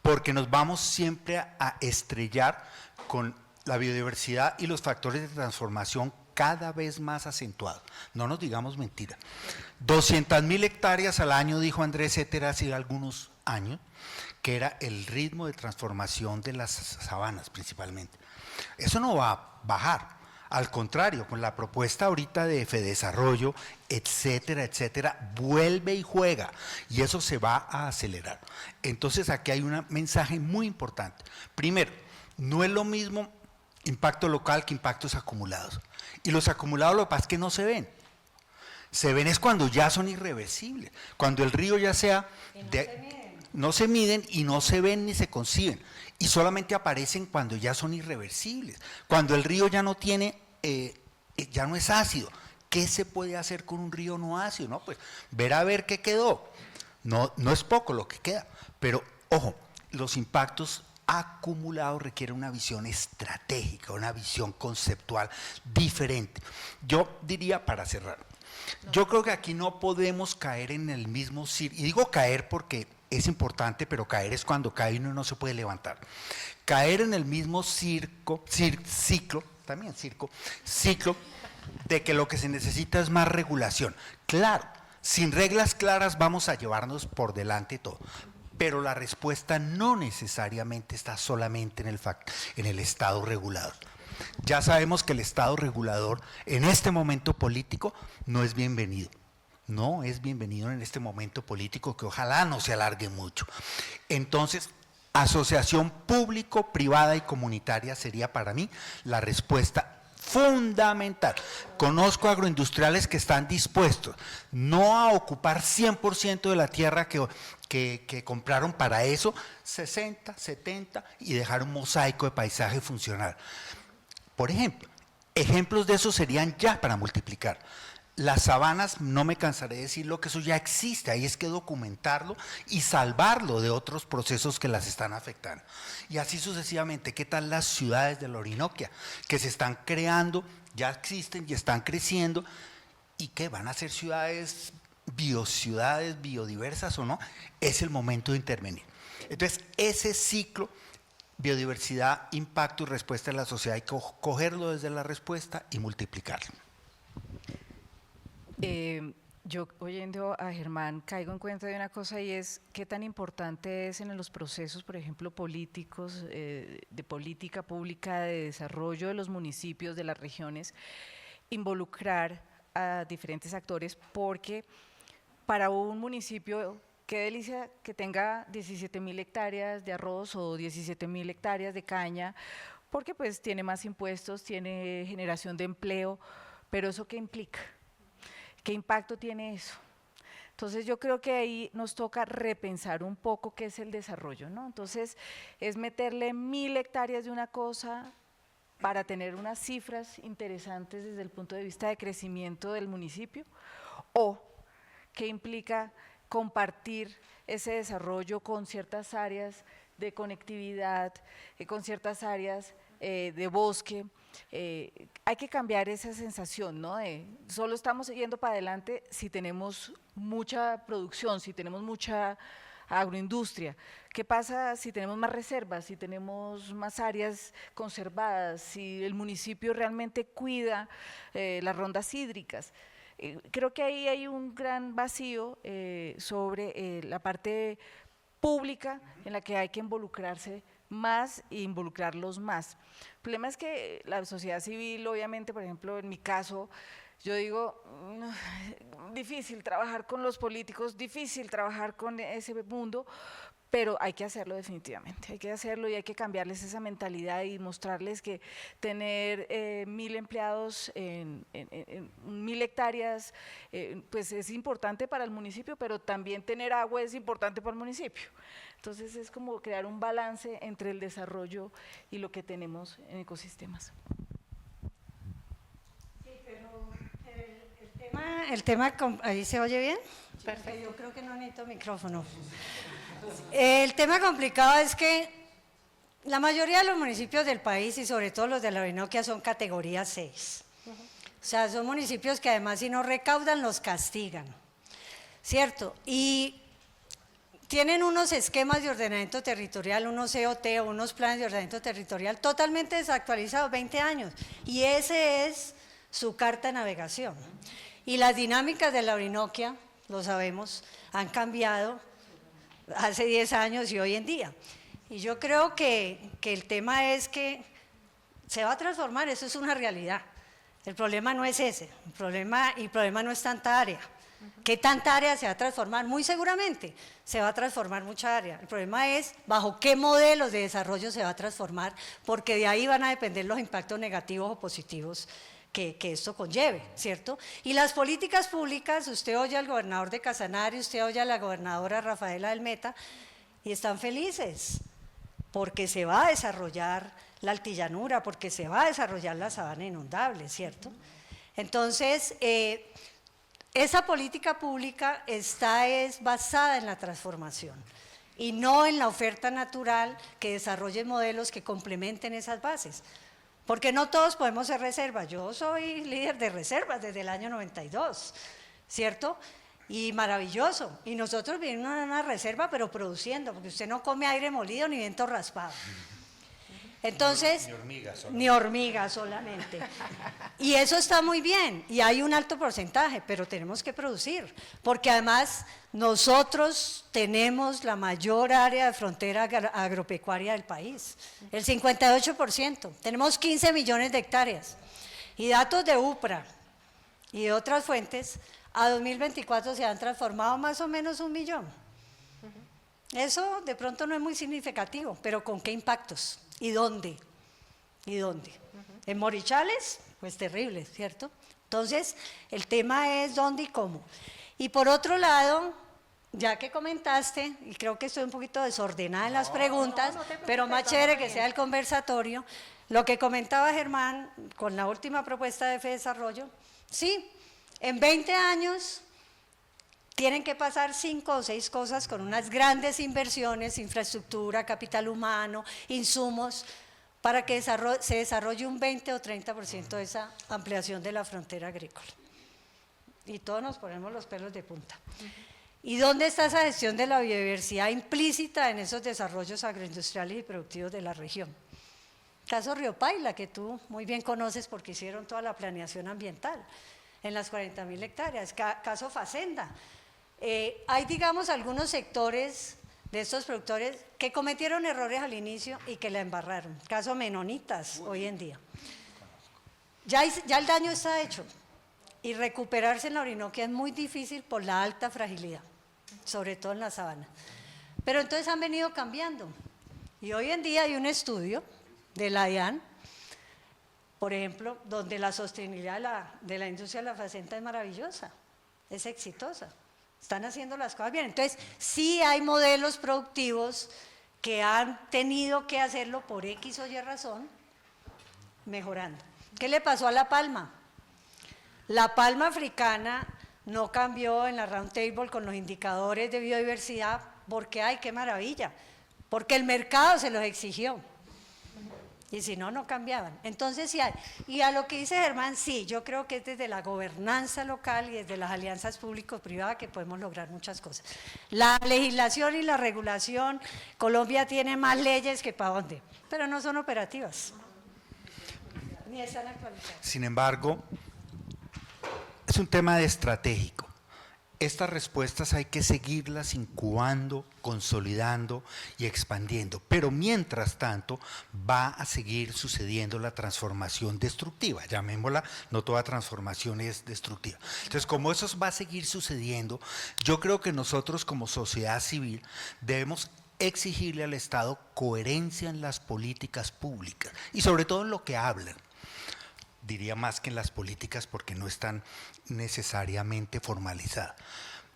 porque nos vamos siempre a estrellar con la biodiversidad y los factores de transformación cada vez más acentuados. No nos digamos mentira. 200.000 hectáreas al año, dijo Andrés Éter hace algunos años, que era el ritmo de transformación de las sabanas principalmente. Eso no va a bajar. Al contrario, con la propuesta ahorita de Fedesarrollo, etcétera, etcétera, vuelve y juega, y eso se va a acelerar. Entonces aquí hay un mensaje muy importante. Primero, no es lo mismo impacto local que impactos acumulados. Y los acumulados, lo que pasa es que no se ven. Se ven es cuando ya son irreversibles, cuando el río ya sea… no se miden y no se ven ni se conciben, y solamente aparecen cuando ya son irreversibles, cuando el río ya no tiene, ya no es ácido. ¿Qué se puede hacer con un río no ácido? No, pues ver a ver qué quedó. No es poco lo que queda, pero ojo, los impactos acumulados requieren una visión estratégica, una visión conceptual diferente. Yo diría, para cerrar, yo creo que aquí no podemos caer en el mismo ciclo, y digo caer porque es importante, pero caer es cuando cae uno y no se puede levantar. Caer en el mismo ciclo de que lo que se necesita es más regulación. Claro, sin reglas claras vamos a llevarnos por delante todo, pero la respuesta no necesariamente está solamente en el Estado regulador. Ya sabemos que el Estado regulador en este momento político no es bienvenido. No es bienvenido en este momento político, que ojalá no se alargue mucho. Entonces, asociación público-privada y comunitaria sería para mí la respuesta fundamental. Conozco agroindustriales que están dispuestos no a ocupar 100% de la tierra que compraron para eso, 60, 70, y dejar un mosaico de paisaje funcional. Por ejemplo, ejemplos de eso serían ya para multiplicar. Las sabanas, no me cansaré de decirlo, que eso ya existe, ahí es que documentarlo y salvarlo de otros procesos que las están afectando. Y así sucesivamente. ¿Qué tal las ciudades de la Orinoquia? Que se están creando, ya existen y están creciendo, y que van a ser ciudades biodiversas o no, es el momento de intervenir. Entonces, ese ciclo, biodiversidad, impacto y respuesta de la sociedad, hay que cogerlo desde la respuesta y multiplicarlo. Yo oyendo a Germán caigo en cuenta de una cosa, y es qué tan importante es en los procesos, por ejemplo, políticos, de política pública, de desarrollo de los municipios, de las regiones, involucrar a diferentes actores, porque para un municipio, qué delicia que tenga 17.000 hectáreas de arroz o 17.000 hectáreas de caña, porque pues tiene más impuestos, tiene generación de empleo, pero ¿eso qué implica? ¿Qué impacto tiene eso? Entonces yo creo que ahí nos toca repensar un poco qué es el desarrollo, ¿no? Entonces es meterle 1.000 hectáreas de una cosa para tener unas cifras interesantes desde el punto de vista de crecimiento del municipio, o que implica compartir ese desarrollo con ciertas áreas de conectividad, con ciertas áreas de bosque. Hay que cambiar esa sensación, ¿no? De solo estamos yendo para adelante si tenemos mucha producción, si tenemos mucha agroindustria. ¿Qué pasa si tenemos más reservas, si tenemos más áreas conservadas, si el municipio realmente cuida las rondas hídricas? Creo que ahí hay un gran vacío sobre la parte pública en la que hay que involucrarse más e involucrarlos más. El problema es que la sociedad civil, obviamente, por ejemplo, en mi caso, yo digo, difícil trabajar con los políticos, difícil trabajar con ese mundo, pero hay que hacerlo definitivamente, hay que hacerlo y hay que cambiarles esa mentalidad y mostrarles que tener 1000 empleados en 1000 hectáreas, pues es importante para el municipio, pero también tener agua es importante para el municipio. Entonces es como crear un balance entre el desarrollo y lo que tenemos en ecosistemas. El tema, ¿ahí se oye bien? Perfecto. Yo creo que no necesito micrófono. El tema complicado es que la mayoría de los municipios del país y sobre todo los de la Orinoquia son categoría 6. O sea, son municipios que además si no recaudan los castigan, ¿cierto? Y tienen unos esquemas de ordenamiento territorial, unos COT o unos planes de ordenamiento territorial totalmente desactualizados, 20 años. Y ese es su carta de navegación. Y las dinámicas de la Orinoquia, lo sabemos, han cambiado hace 10 años y hoy en día. Y yo creo que el tema es que se va a transformar, eso es una realidad. El problema no es ese, el problema no es tanta área. ¿Qué tanta área se va a transformar? Muy seguramente se va a transformar mucha área. El problema es bajo qué modelos de desarrollo se va a transformar, porque de ahí van a depender los impactos negativos o positivos que esto conlleve, ¿cierto? Y las políticas públicas, usted oye al gobernador de Casanare, usted oye a la gobernadora Rafaela del Meta, y están felices, porque se va a desarrollar la altillanura, porque se va a desarrollar la sabana inundable, ¿cierto? Entonces, esa política pública es basada en la transformación y no en la oferta natural que desarrolle modelos que complementen esas bases. Porque no todos podemos ser reservas. Yo soy líder de reservas desde el año 92, ¿cierto? Y maravilloso. Y nosotros vivimos en una reserva, pero produciendo, porque usted no come aire molido ni viento raspado. Entonces, ni hormigas solamente. Y eso está muy bien, y hay un alto porcentaje, pero tenemos que producir, porque además nosotros tenemos la mayor área de frontera agropecuaria del país, el 58%, tenemos 15 millones de hectáreas, y datos de UPRA y de otras fuentes, a 2024 se han transformado más o menos 1 millón. Eso de pronto no es muy significativo, pero ¿con qué impactos? ¿Y dónde? ¿Y dónde? En Morichales, pues terrible, ¿cierto? Entonces, el tema es dónde y cómo. Y por otro lado, ya que comentaste, y creo que estoy un poquito desordenada en las preguntas, pero más chévere que sea el conversatorio, lo que comentaba Germán con la última propuesta de FEDesarrollo, sí, en 20 años tienen que pasar 5 o 6 cosas con unas grandes inversiones, infraestructura, capital humano, insumos, para que se desarrolle un 20 o 30% de esa ampliación de la frontera agrícola. Y todos nos ponemos los pelos de punta. ¿Y dónde está esa gestión de la biodiversidad implícita en esos desarrollos agroindustriales y productivos de la región? Caso Río Paila, que tú muy bien conoces porque hicieron toda la planeación ambiental en las 40.000 hectáreas. Caso Facenda. Hay, digamos, algunos sectores de estos productores que cometieron errores al inicio y que la embarraron. Caso Menonitas, hoy en día. Ya el daño está hecho y recuperarse en la Orinoquia es muy difícil por la alta fragilidad, sobre todo en la sabana. Pero entonces han venido cambiando y hoy en día hay un estudio de la DIAN, por ejemplo, donde la sostenibilidad de la industria de la facenta es maravillosa, es exitosa. Están haciendo las cosas bien. Entonces, sí hay modelos productivos que han tenido que hacerlo por X o Y razón, mejorando. ¿Qué le pasó a la palma? La palma africana no cambió en la round table con los indicadores de biodiversidad, porque ¡ay, qué maravilla! Porque el mercado se los exigió. Y si no, no cambiaban. Entonces, sí hay. Y a lo que dice Germán, sí, yo creo que es desde la gobernanza local y desde las alianzas público-privadas que podemos lograr muchas cosas. La legislación y la regulación, Colombia tiene más leyes que para dónde, pero no son operativas. Ni están actualizadas. Sin embargo, es un tema estratégico. Estas respuestas hay que seguirlas incubando, consolidando y expandiendo, pero mientras tanto va a seguir sucediendo la transformación destructiva, llamémosla, no toda transformación es destructiva. Entonces, como eso va a seguir sucediendo, yo creo que nosotros como sociedad civil debemos exigirle al Estado coherencia en las políticas públicas y sobre todo en lo que hablan. Diría más que en las políticas porque no están necesariamente formalizadas.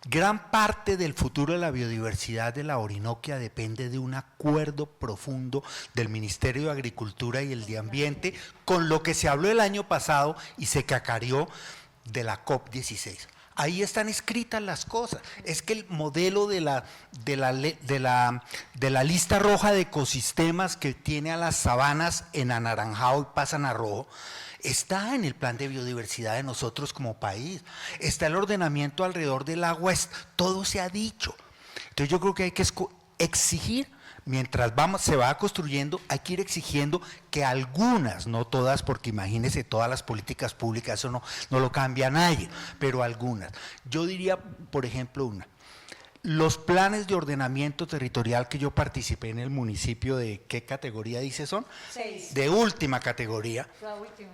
Gran parte del futuro de la biodiversidad de la Orinoquia depende de un acuerdo profundo del Ministerio de Agricultura y el de Ambiente con lo que se habló el año pasado y se cacareó de la COP16. Ahí están escritas las cosas. Es que el modelo de la lista roja de ecosistemas que tiene a las sabanas en anaranjado y pasan a rojo, está en el plan de biodiversidad de nosotros como país. Está el ordenamiento alrededor del agua, todo se ha dicho. Entonces yo creo que hay que exigir, mientras se va construyendo, hay que ir exigiendo que algunas, no todas, porque imagínense todas las políticas públicas, eso no lo cambia nadie, pero algunas. Yo diría, por ejemplo, los planes de ordenamiento territorial que yo participé en el municipio de, ¿qué categoría dice son? 6. De última categoría. La última.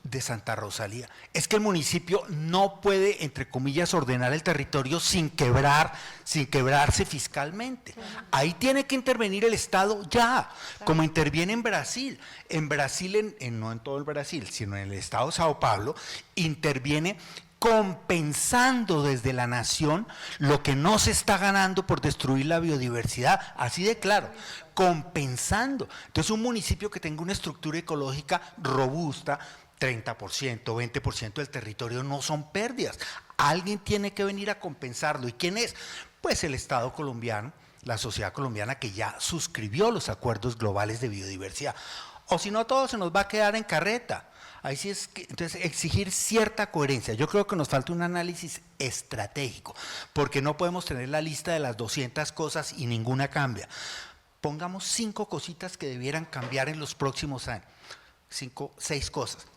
De Santa Rosalía. Es que el municipio no puede, entre comillas, ordenar el territorio sin quebrarse fiscalmente. Ahí tiene que intervenir el Estado ya, como interviene en Brasil. En Brasil, no en todo el Brasil, sino en el Estado de Sao Paulo, interviene compensando desde la nación lo que no se está ganando por destruir la biodiversidad, así de claro, compensando. Entonces un municipio que tenga una estructura ecológica robusta, 30%, 20% del territorio no son pérdidas. Alguien tiene que venir a compensarlo. ¿Y quién es? Pues el Estado colombiano, la sociedad colombiana que ya suscribió los acuerdos globales de biodiversidad. O si no, todo se nos va a quedar en carreta. Ahí sí es que, entonces, exigir cierta coherencia. Yo creo que nos falta un análisis estratégico, porque no podemos tener la lista de las 200 cosas y ninguna cambia. Pongamos 5 cositas que debieran cambiar en los próximos años. 6 cosas.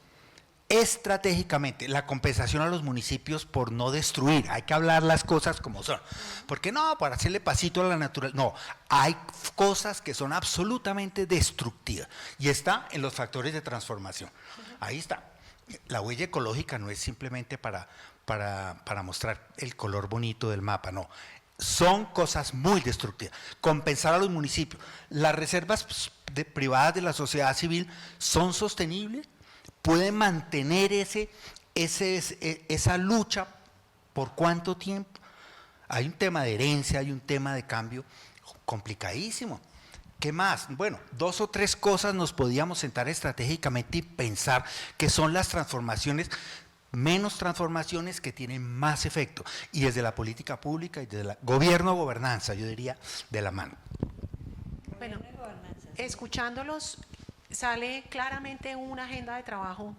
Estratégicamente, la compensación a los municipios por no destruir, hay que hablar las cosas como son, porque no, para hacerle pasito a la naturaleza, no, hay cosas que son absolutamente destructivas y está en los factores de transformación, ahí está. La huella ecológica no es simplemente para mostrar el color bonito del mapa, no, son cosas muy destructivas. Compensar a los municipios, las reservas privadas de la sociedad civil son sostenibles, pueden mantener esa lucha por cuánto tiempo. Hay un tema de herencia, hay un tema de cambio complicadísimo. ¿Qué más? Bueno, 2 o 3 cosas nos podíamos sentar estratégicamente y pensar que son las transformaciones, menos transformaciones que tienen más efecto. Y desde la política pública y desde la gobernanza, yo diría, de la mano. Bueno, escuchándolos, sale claramente una agenda de trabajo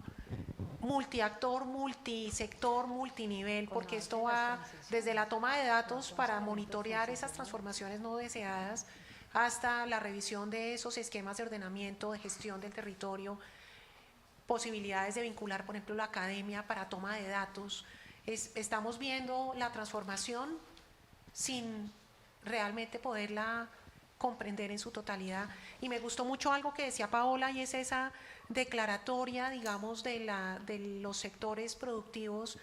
multiactor, multisector, multinivel, porque esto va desde la toma de datos para monitorear esas transformaciones no deseadas hasta la revisión de esos esquemas de ordenamiento, de gestión del territorio, posibilidades de vincular, por ejemplo, la academia para toma de datos. Estamos viendo la transformación sin realmente poderla comprender en su totalidad. Y me gustó mucho algo que decía Paola, y es esa declaratoria, digamos, de los sectores productivos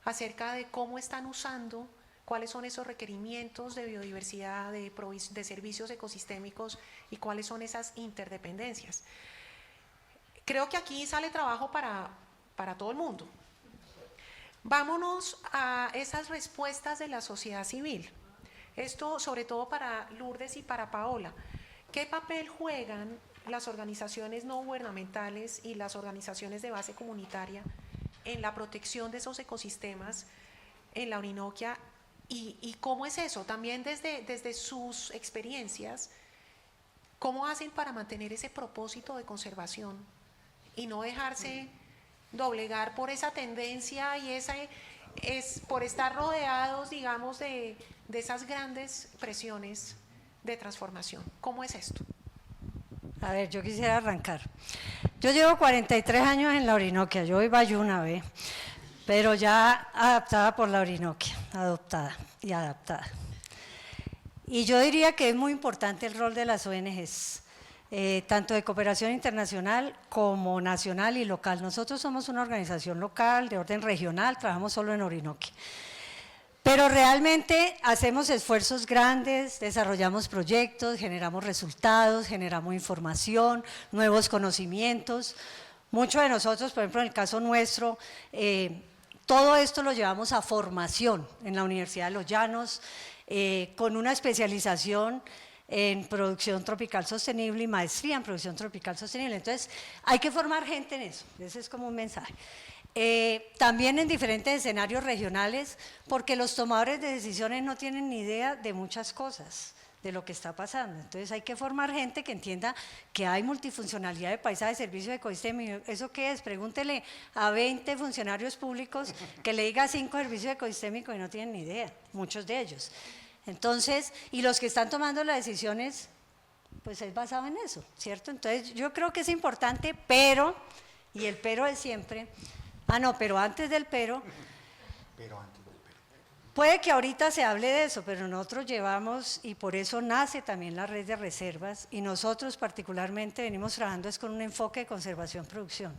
acerca de cómo están usando, cuáles son esos requerimientos de biodiversidad, de servicios ecosistémicos y cuáles son esas interdependencias. Creo que aquí sale trabajo para todo el mundo. Vámonos a esas respuestas de la sociedad civil. Esto sobre todo para Lourdes y para Paola. ¿Qué papel juegan las organizaciones no gubernamentales y las organizaciones de base comunitaria en la protección de esos ecosistemas en la Orinoquia y cómo es eso, también desde sus experiencias, cómo hacen para mantener ese propósito de conservación y no dejarse doblegar por esa tendencia y por estar rodeados, digamos, de esas grandes presiones de transformación. ¿Cómo es esto? A ver, yo quisiera arrancar. Yo llevo 43 años en la Orinoquia, yo soy bayuna, ¿ve? Pero ya adaptada por la Orinoquia, adoptada y adaptada. Y yo diría que es muy importante el rol de las ONGs, tanto de cooperación internacional como nacional y local. Nosotros somos una organización local de orden regional, trabajamos solo en Orinoquia. Pero realmente hacemos esfuerzos grandes, desarrollamos proyectos, generamos resultados, generamos información, nuevos conocimientos. Muchos de nosotros, por ejemplo, en el caso nuestro, todo esto lo llevamos a formación en la Universidad de Los Llanos, con una especialización en producción tropical sostenible y maestría en producción tropical sostenible. Entonces, hay que formar gente en eso, ese es como un mensaje. También en diferentes escenarios regionales, porque los tomadores de decisiones no tienen ni idea de muchas cosas, de lo que está pasando. Entonces hay que formar gente que entienda que hay multifuncionalidad de paisaje, servicio ecosistémico. ¿Eso qué es? Pregúntele a 20 funcionarios públicos que le diga 5 servicios ecosistémicos y no tienen ni idea, muchos de ellos. Entonces, y los que están tomando las decisiones, pues es basado en eso, ¿cierto? Entonces yo creo que es importante, pero, y el pero es siempre… pero antes del pero, puede que ahorita se hable de eso, pero nosotros llevamos, y por eso nace también la red de reservas, y nosotros particularmente venimos trabajando es con un enfoque de conservación-producción.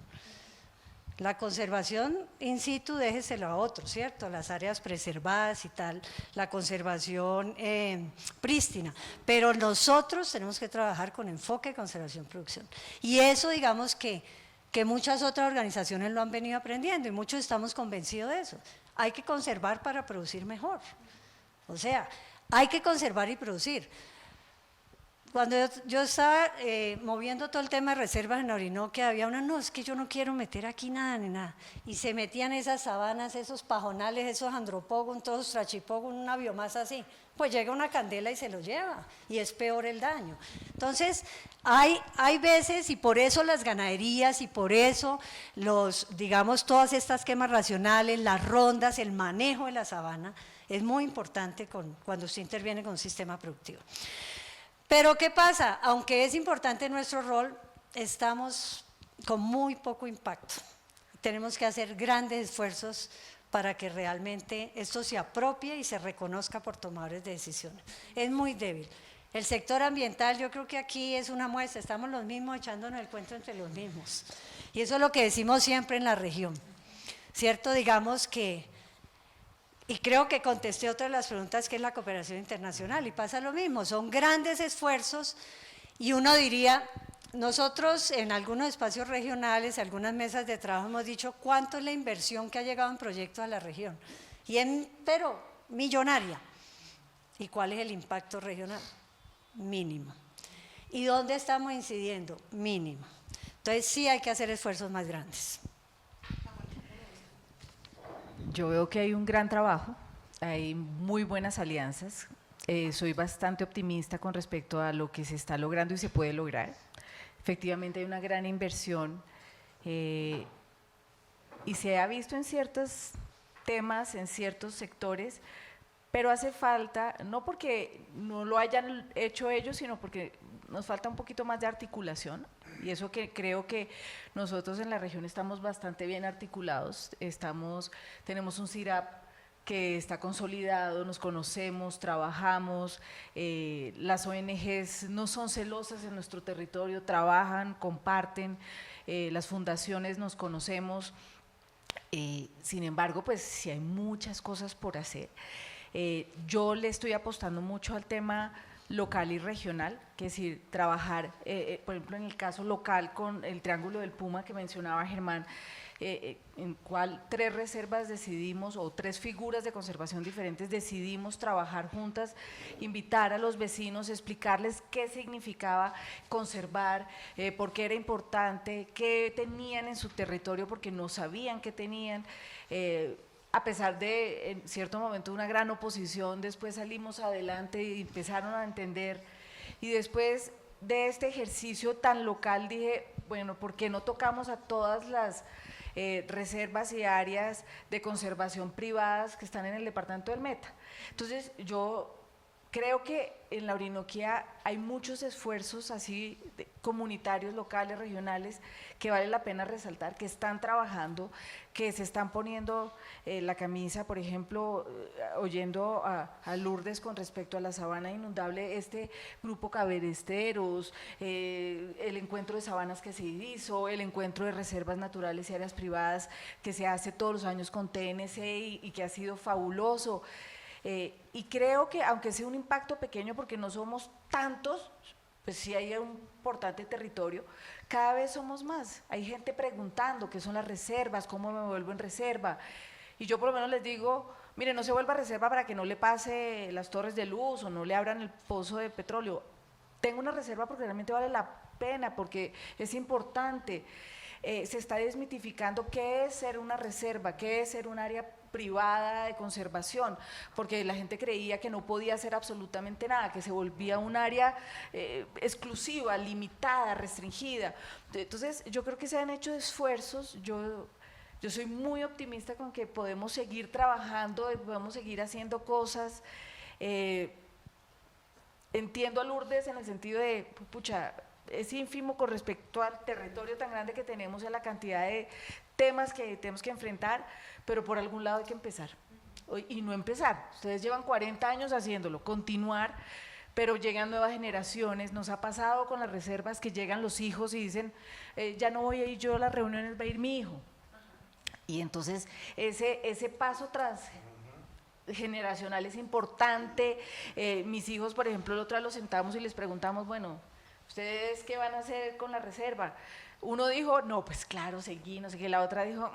La conservación in situ, déjeselo a otro, ¿cierto? Las áreas preservadas y tal, la conservación prístina, pero nosotros tenemos que trabajar con enfoque de conservación-producción. Y eso, digamos que muchas otras organizaciones lo han venido aprendiendo y muchos estamos convencidos de eso. Hay que conservar para producir mejor. O sea, hay que conservar y producir. Cuando yo estaba moviendo todo el tema de reservas en la Orinoquia, había una, no, es que yo no quiero meter aquí nada ni nada. Y se metían esas sabanas, esos pajonales, esos andropógon, todos trachipógon, una biomasa así. Pues llega una candela y se lo lleva, y es peor el daño. Entonces, hay veces, y por eso las ganaderías, y por eso digamos, todas estas quemas racionales, las rondas, el manejo de la sabana, es muy importante cuando usted interviene con un sistema productivo. Pero ¿qué pasa? Aunque es importante nuestro rol, estamos con muy poco impacto. Tenemos que hacer grandes esfuerzos para que realmente esto se apropie y se reconozca por tomadores de decisiones. Es muy débil. El sector ambiental, yo creo que aquí es una muestra, estamos los mismos echándonos el cuento entre los mismos. Y eso es lo que decimos siempre en la región, ¿cierto? Digamos que, y creo que contesté otra de las preguntas, que es la cooperación internacional, y pasa lo mismo, son grandes esfuerzos, y uno diría, nosotros en algunos espacios regionales, algunas mesas de trabajo hemos dicho cuánto es la inversión que ha llegado en proyectos a la región, pero millonaria. ¿Y cuál es el impacto regional? Mínimo. ¿Y dónde estamos incidiendo? Mínimo. Entonces sí hay que hacer esfuerzos más grandes. Yo veo que hay un gran trabajo, hay muy buenas alianzas, soy bastante optimista con respecto a lo que se está logrando y se puede lograr. Efectivamente hay una gran inversión y se ha visto en ciertos temas, en ciertos sectores, pero hace falta, no porque no lo hayan hecho ellos, sino porque nos falta un poquito más de articulación, y eso que creo que nosotros en la región estamos bastante bien articulados, tenemos un CIRAP que está consolidado, nos conocemos, trabajamos, las ONGs no son celosas en nuestro territorio, trabajan, comparten, las fundaciones nos conocemos, sin embargo, pues sí hay muchas cosas por hacer. Yo le estoy apostando mucho al tema local y regional, que es decir, trabajar, por ejemplo, en el caso local con el Triángulo del Puma que mencionaba Germán, en cual 3 reservas decidimos, o 3 figuras de conservación diferentes decidimos trabajar juntas, invitar a los vecinos, explicarles qué significaba conservar, por qué era importante, qué tenían en su territorio porque no sabían qué tenían, a pesar de en cierto momento una gran oposición, después salimos adelante y empezaron a entender. Y después de este ejercicio tan local dije, bueno, ¿por qué no tocamos a todas las reservas y áreas de conservación privadas que están en el departamento del Meta? Entonces yo creo que en la Orinoquía hay muchos esfuerzos así comunitarios, locales, regionales, que vale la pena resaltar, que están trabajando, que se están poniendo la camisa, por ejemplo, oyendo a Lourdes con respecto a la sabana inundable, este grupo Caberesteros, el encuentro de sabanas que se hizo, el encuentro de reservas naturales y áreas privadas que se hace todos los años con TNC y que ha sido fabuloso. Y creo que aunque sea un impacto pequeño porque no somos tantos, pues sí hay un importante territorio, cada vez somos más. Hay gente preguntando qué son las reservas, cómo me vuelvo en reserva. Y yo por lo menos les digo, mire, no se vuelva reserva para que no le pase las torres de luz o no le abran el pozo de petróleo. Tengo una reserva porque realmente vale la pena, porque es importante. Se está desmitificando qué es ser una reserva, qué es ser un área privada de conservación, porque la gente creía que no podía hacer absolutamente nada, que se volvía un área exclusiva, limitada, restringida. Entonces yo creo que se han hecho esfuerzos, yo soy muy optimista con que podemos seguir trabajando, podemos seguir haciendo cosas. Entiendo a Lourdes en el sentido de, pucha, es ínfimo con respecto al territorio tan grande que tenemos y a la cantidad de temas que tenemos que enfrentar, pero por algún lado hay que empezar. Y no empezar, ustedes llevan 40 años haciéndolo, continuar, pero llegan nuevas generaciones. Nos ha pasado con las reservas que llegan los hijos y dicen, ya no voy a ir yo a las reuniones, va a ir mi hijo. Y entonces ese paso transgeneracional es importante. Mis hijos, por ejemplo, el otro día los sentamos y les preguntamos, bueno, ¿ustedes qué van a hacer con la reserva? Uno dijo, no, pues claro, seguí, no sé qué. La otra dijo,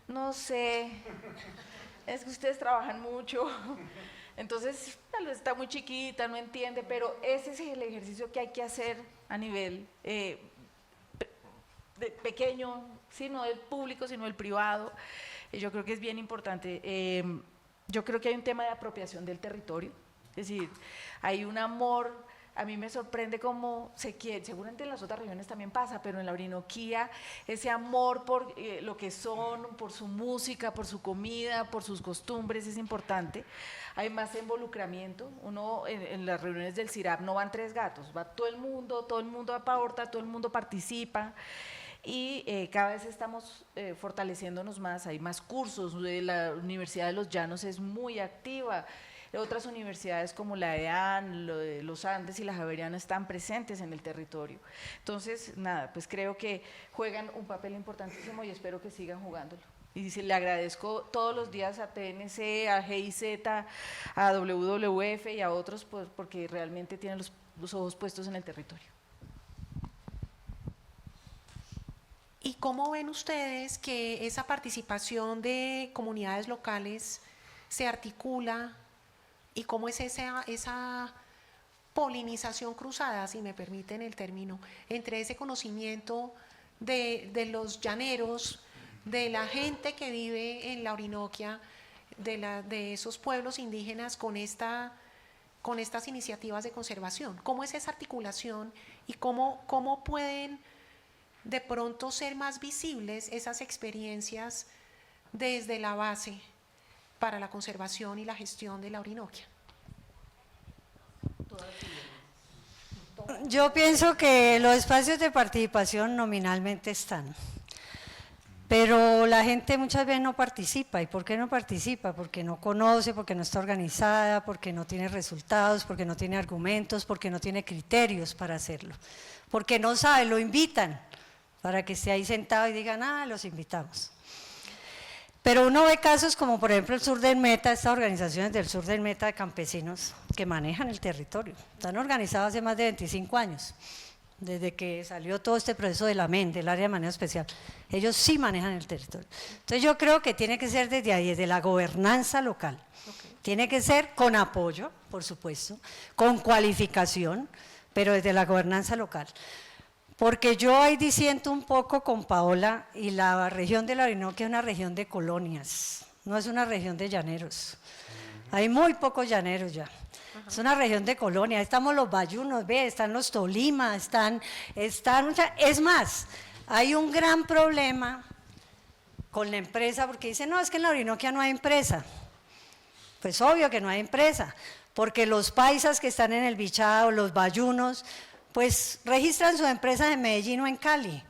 no sé, es que ustedes trabajan mucho. Entonces, tal vez está muy chiquita, no entiende, pero ese es el ejercicio que hay que hacer a nivel pequeño, sí, no del público, sino del privado. Yo creo que es bien importante. Yo creo que hay un tema de apropiación del territorio, es decir, hay un amor. A mí me sorprende cómo se quiere, seguramente en las otras regiones también pasa, pero en la Orinoquía ese amor por lo que son, por su música, por su comida, por sus costumbres es importante. Hay más involucramiento. Uno en las reuniones del CIRAP no van 3 gatos, va todo el mundo va para Horta, todo el mundo participa. Y cada vez estamos fortaleciéndonos más, hay más cursos, la Universidad de los Llanos es muy activa. Otras universidades como la EAN, los Andes y la Javeriana están presentes en el territorio. Entonces, nada, pues creo que juegan un papel importantísimo y espero que sigan jugándolo. Y le agradezco todos los días a TNC, a GIZ, a WWF y a otros, pues, porque realmente tienen los ojos puestos en el territorio. ¿Y cómo ven ustedes que esa participación de comunidades locales se articula? ¿Y cómo es esa polinización cruzada, si me permiten el término, entre ese conocimiento de los llaneros, de la gente que vive en la Orinoquia, de esos pueblos indígenas con estas iniciativas de conservación? ¿Cómo es esa articulación y cómo pueden de pronto ser más visibles esas experiencias desde la base para la conservación y la gestión de la Orinoquia? Yo pienso que los espacios de participación nominalmente están, pero la gente muchas veces no participa. ¿Y por qué no participa? Porque no conoce, porque no está organizada, porque no tiene resultados, porque no tiene argumentos, porque no tiene criterios para hacerlo, porque no sabe, lo invitan para que esté ahí sentado y digan, los invitamos. Pero uno ve casos como por ejemplo el Sur del Meta, estas organizaciones del Sur del Meta de campesinos que manejan el territorio. Están organizados hace más de 25 años, desde que salió todo este proceso de la MEN, del área de manejo especial. Ellos sí manejan el territorio. Entonces yo creo que tiene que ser desde ahí, desde la gobernanza local. Tiene que ser con apoyo, por supuesto, con cualificación, pero desde la gobernanza local. porque yo ahí disiento un poco con Paola, y la región de la Orinoquia es una región de colonias, no es una región de llaneros. Hay muy pocos llaneros ya. Es una región de colonias. Estamos los bayunos, ve, están los Tolima, es más, hay un gran problema con la empresa, porque dicen, no, es que en la Orinoquia no hay empresa. Pues obvio que no hay empresa, porque los paisas que están en el Bichado, los bayunos, pues registran sus empresas en Medellín o en Cali.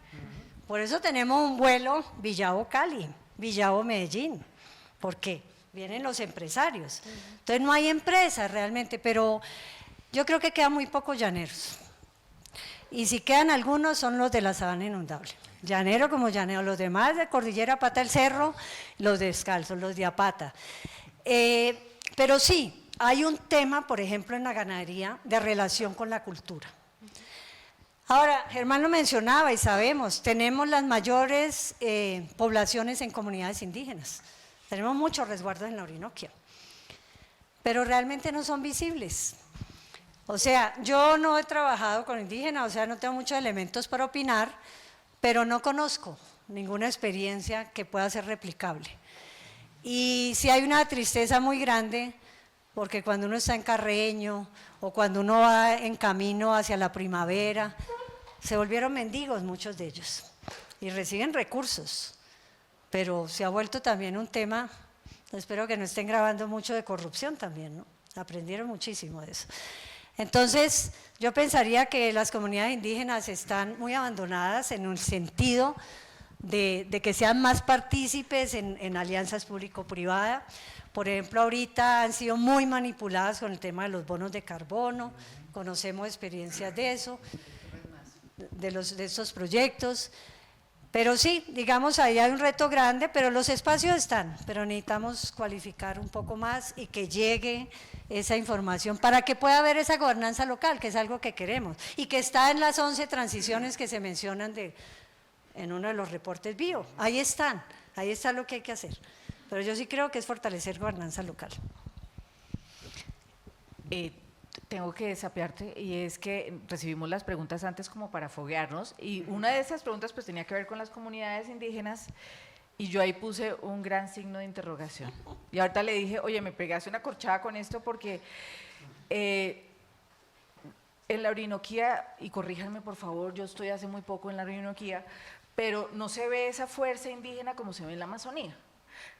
Por eso tenemos un vuelo Villavo-Cali, Villavo-Medellín, porque vienen los empresarios. Entonces no hay empresas realmente, pero yo creo que quedan muy pocos llaneros. Y si quedan algunos son los de la sabana inundable. Llanero como llanero, los demás de Cordillera Pata del Cerro, los descalzos, los de Apata. Pero sí, hay un tema, por ejemplo, en la ganadería de relación con la cultura. Ahora, Germán lo mencionaba y sabemos, tenemos las mayores poblaciones en comunidades indígenas. Tenemos muchos resguardos en la Orinoquia, pero realmente no son visibles. O sea, yo no he trabajado con indígenas, o sea, no tengo muchos elementos para opinar, pero no conozco ninguna experiencia que pueda ser replicable. Y sí hay una tristeza muy grande, porque cuando uno está en Carreño o cuando uno va en camino hacia la primavera, se volvieron mendigos muchos de ellos y reciben recursos, pero se ha vuelto también un tema, espero que no estén grabando mucho de corrupción también, ¿no? Aprendieron muchísimo de eso. Entonces, yo pensaría que las comunidades indígenas están muy abandonadas en un sentido de que sean más partícipes en alianzas público-privadas. Por ejemplo, ahorita han sido muy manipuladas con el tema de los bonos de carbono, conocemos experiencias de eso, de estos proyectos. Pero sí, digamos, ahí hay un reto grande, pero los espacios están, pero necesitamos cualificar un poco más y que llegue esa información para que pueda haber esa gobernanza local, que es algo que queremos, y que está en las 11 transiciones que se mencionan en uno de los reportes bio. Ahí está lo que hay que hacer. Pero yo sí creo que es fortalecer gobernanza local. Tengo que desafiarte, y es que recibimos las preguntas antes como para foguearnos, y una de esas preguntas pues tenía que ver con las comunidades indígenas, y yo ahí puse un gran signo de interrogación. Y ahorita le dije, oye, me pegaste una corchada con esto porque en la Orinoquía, y corríjanme por favor, yo estoy hace muy poco en la Orinoquía, pero no se ve esa fuerza indígena como se ve en la Amazonía.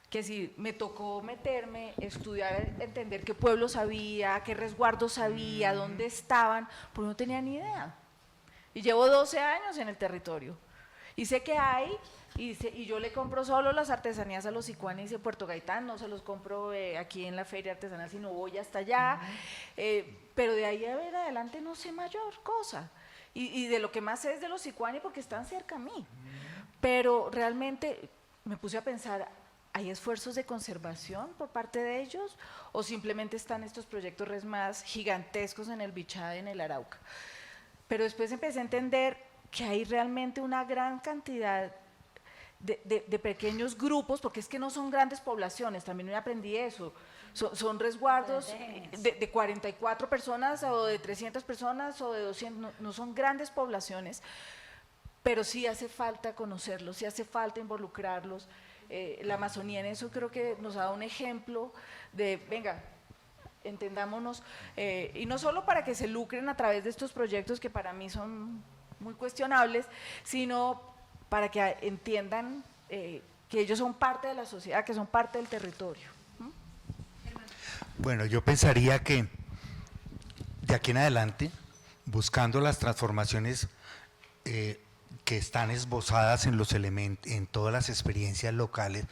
Que si me tocó meterme, estudiar, entender qué pueblos había, qué resguardos había, dónde estaban, pues no tenía ni idea. Y llevo 12 años en el territorio. Y sé que hay, y yo le compro solo las artesanías a los sicuanes de Puerto Gaitán, no se los compro aquí en la feria artesanal, sino voy hasta allá. Pero de ahí a ver adelante no sé mayor cosa. Y de lo que más sé es de los sicuanes porque están cerca a mí. Pero realmente me puse a pensar, ¿hay esfuerzos de conservación por parte de ellos o simplemente están estos proyectos RESMAS gigantescos en el Bichada y en el Arauca? Pero después empecé a entender que hay realmente una gran cantidad de pequeños grupos, porque es que no son grandes poblaciones, también hoy aprendí eso, son resguardos de 44 personas o de 300 personas o de 200, no son grandes poblaciones, pero sí hace falta conocerlos, sí hace falta involucrarlos. La Amazonía en eso creo que nos ha dado un ejemplo de, venga, entendámonos, y no solo para que se lucren a través de estos proyectos que para mí son muy cuestionables, sino para que entiendan que ellos son parte de la sociedad, que son parte del territorio. Bueno, yo pensaría que de aquí en adelante, buscando las transformaciones que están esbozadas en los elementos, en todas las experiencias locales,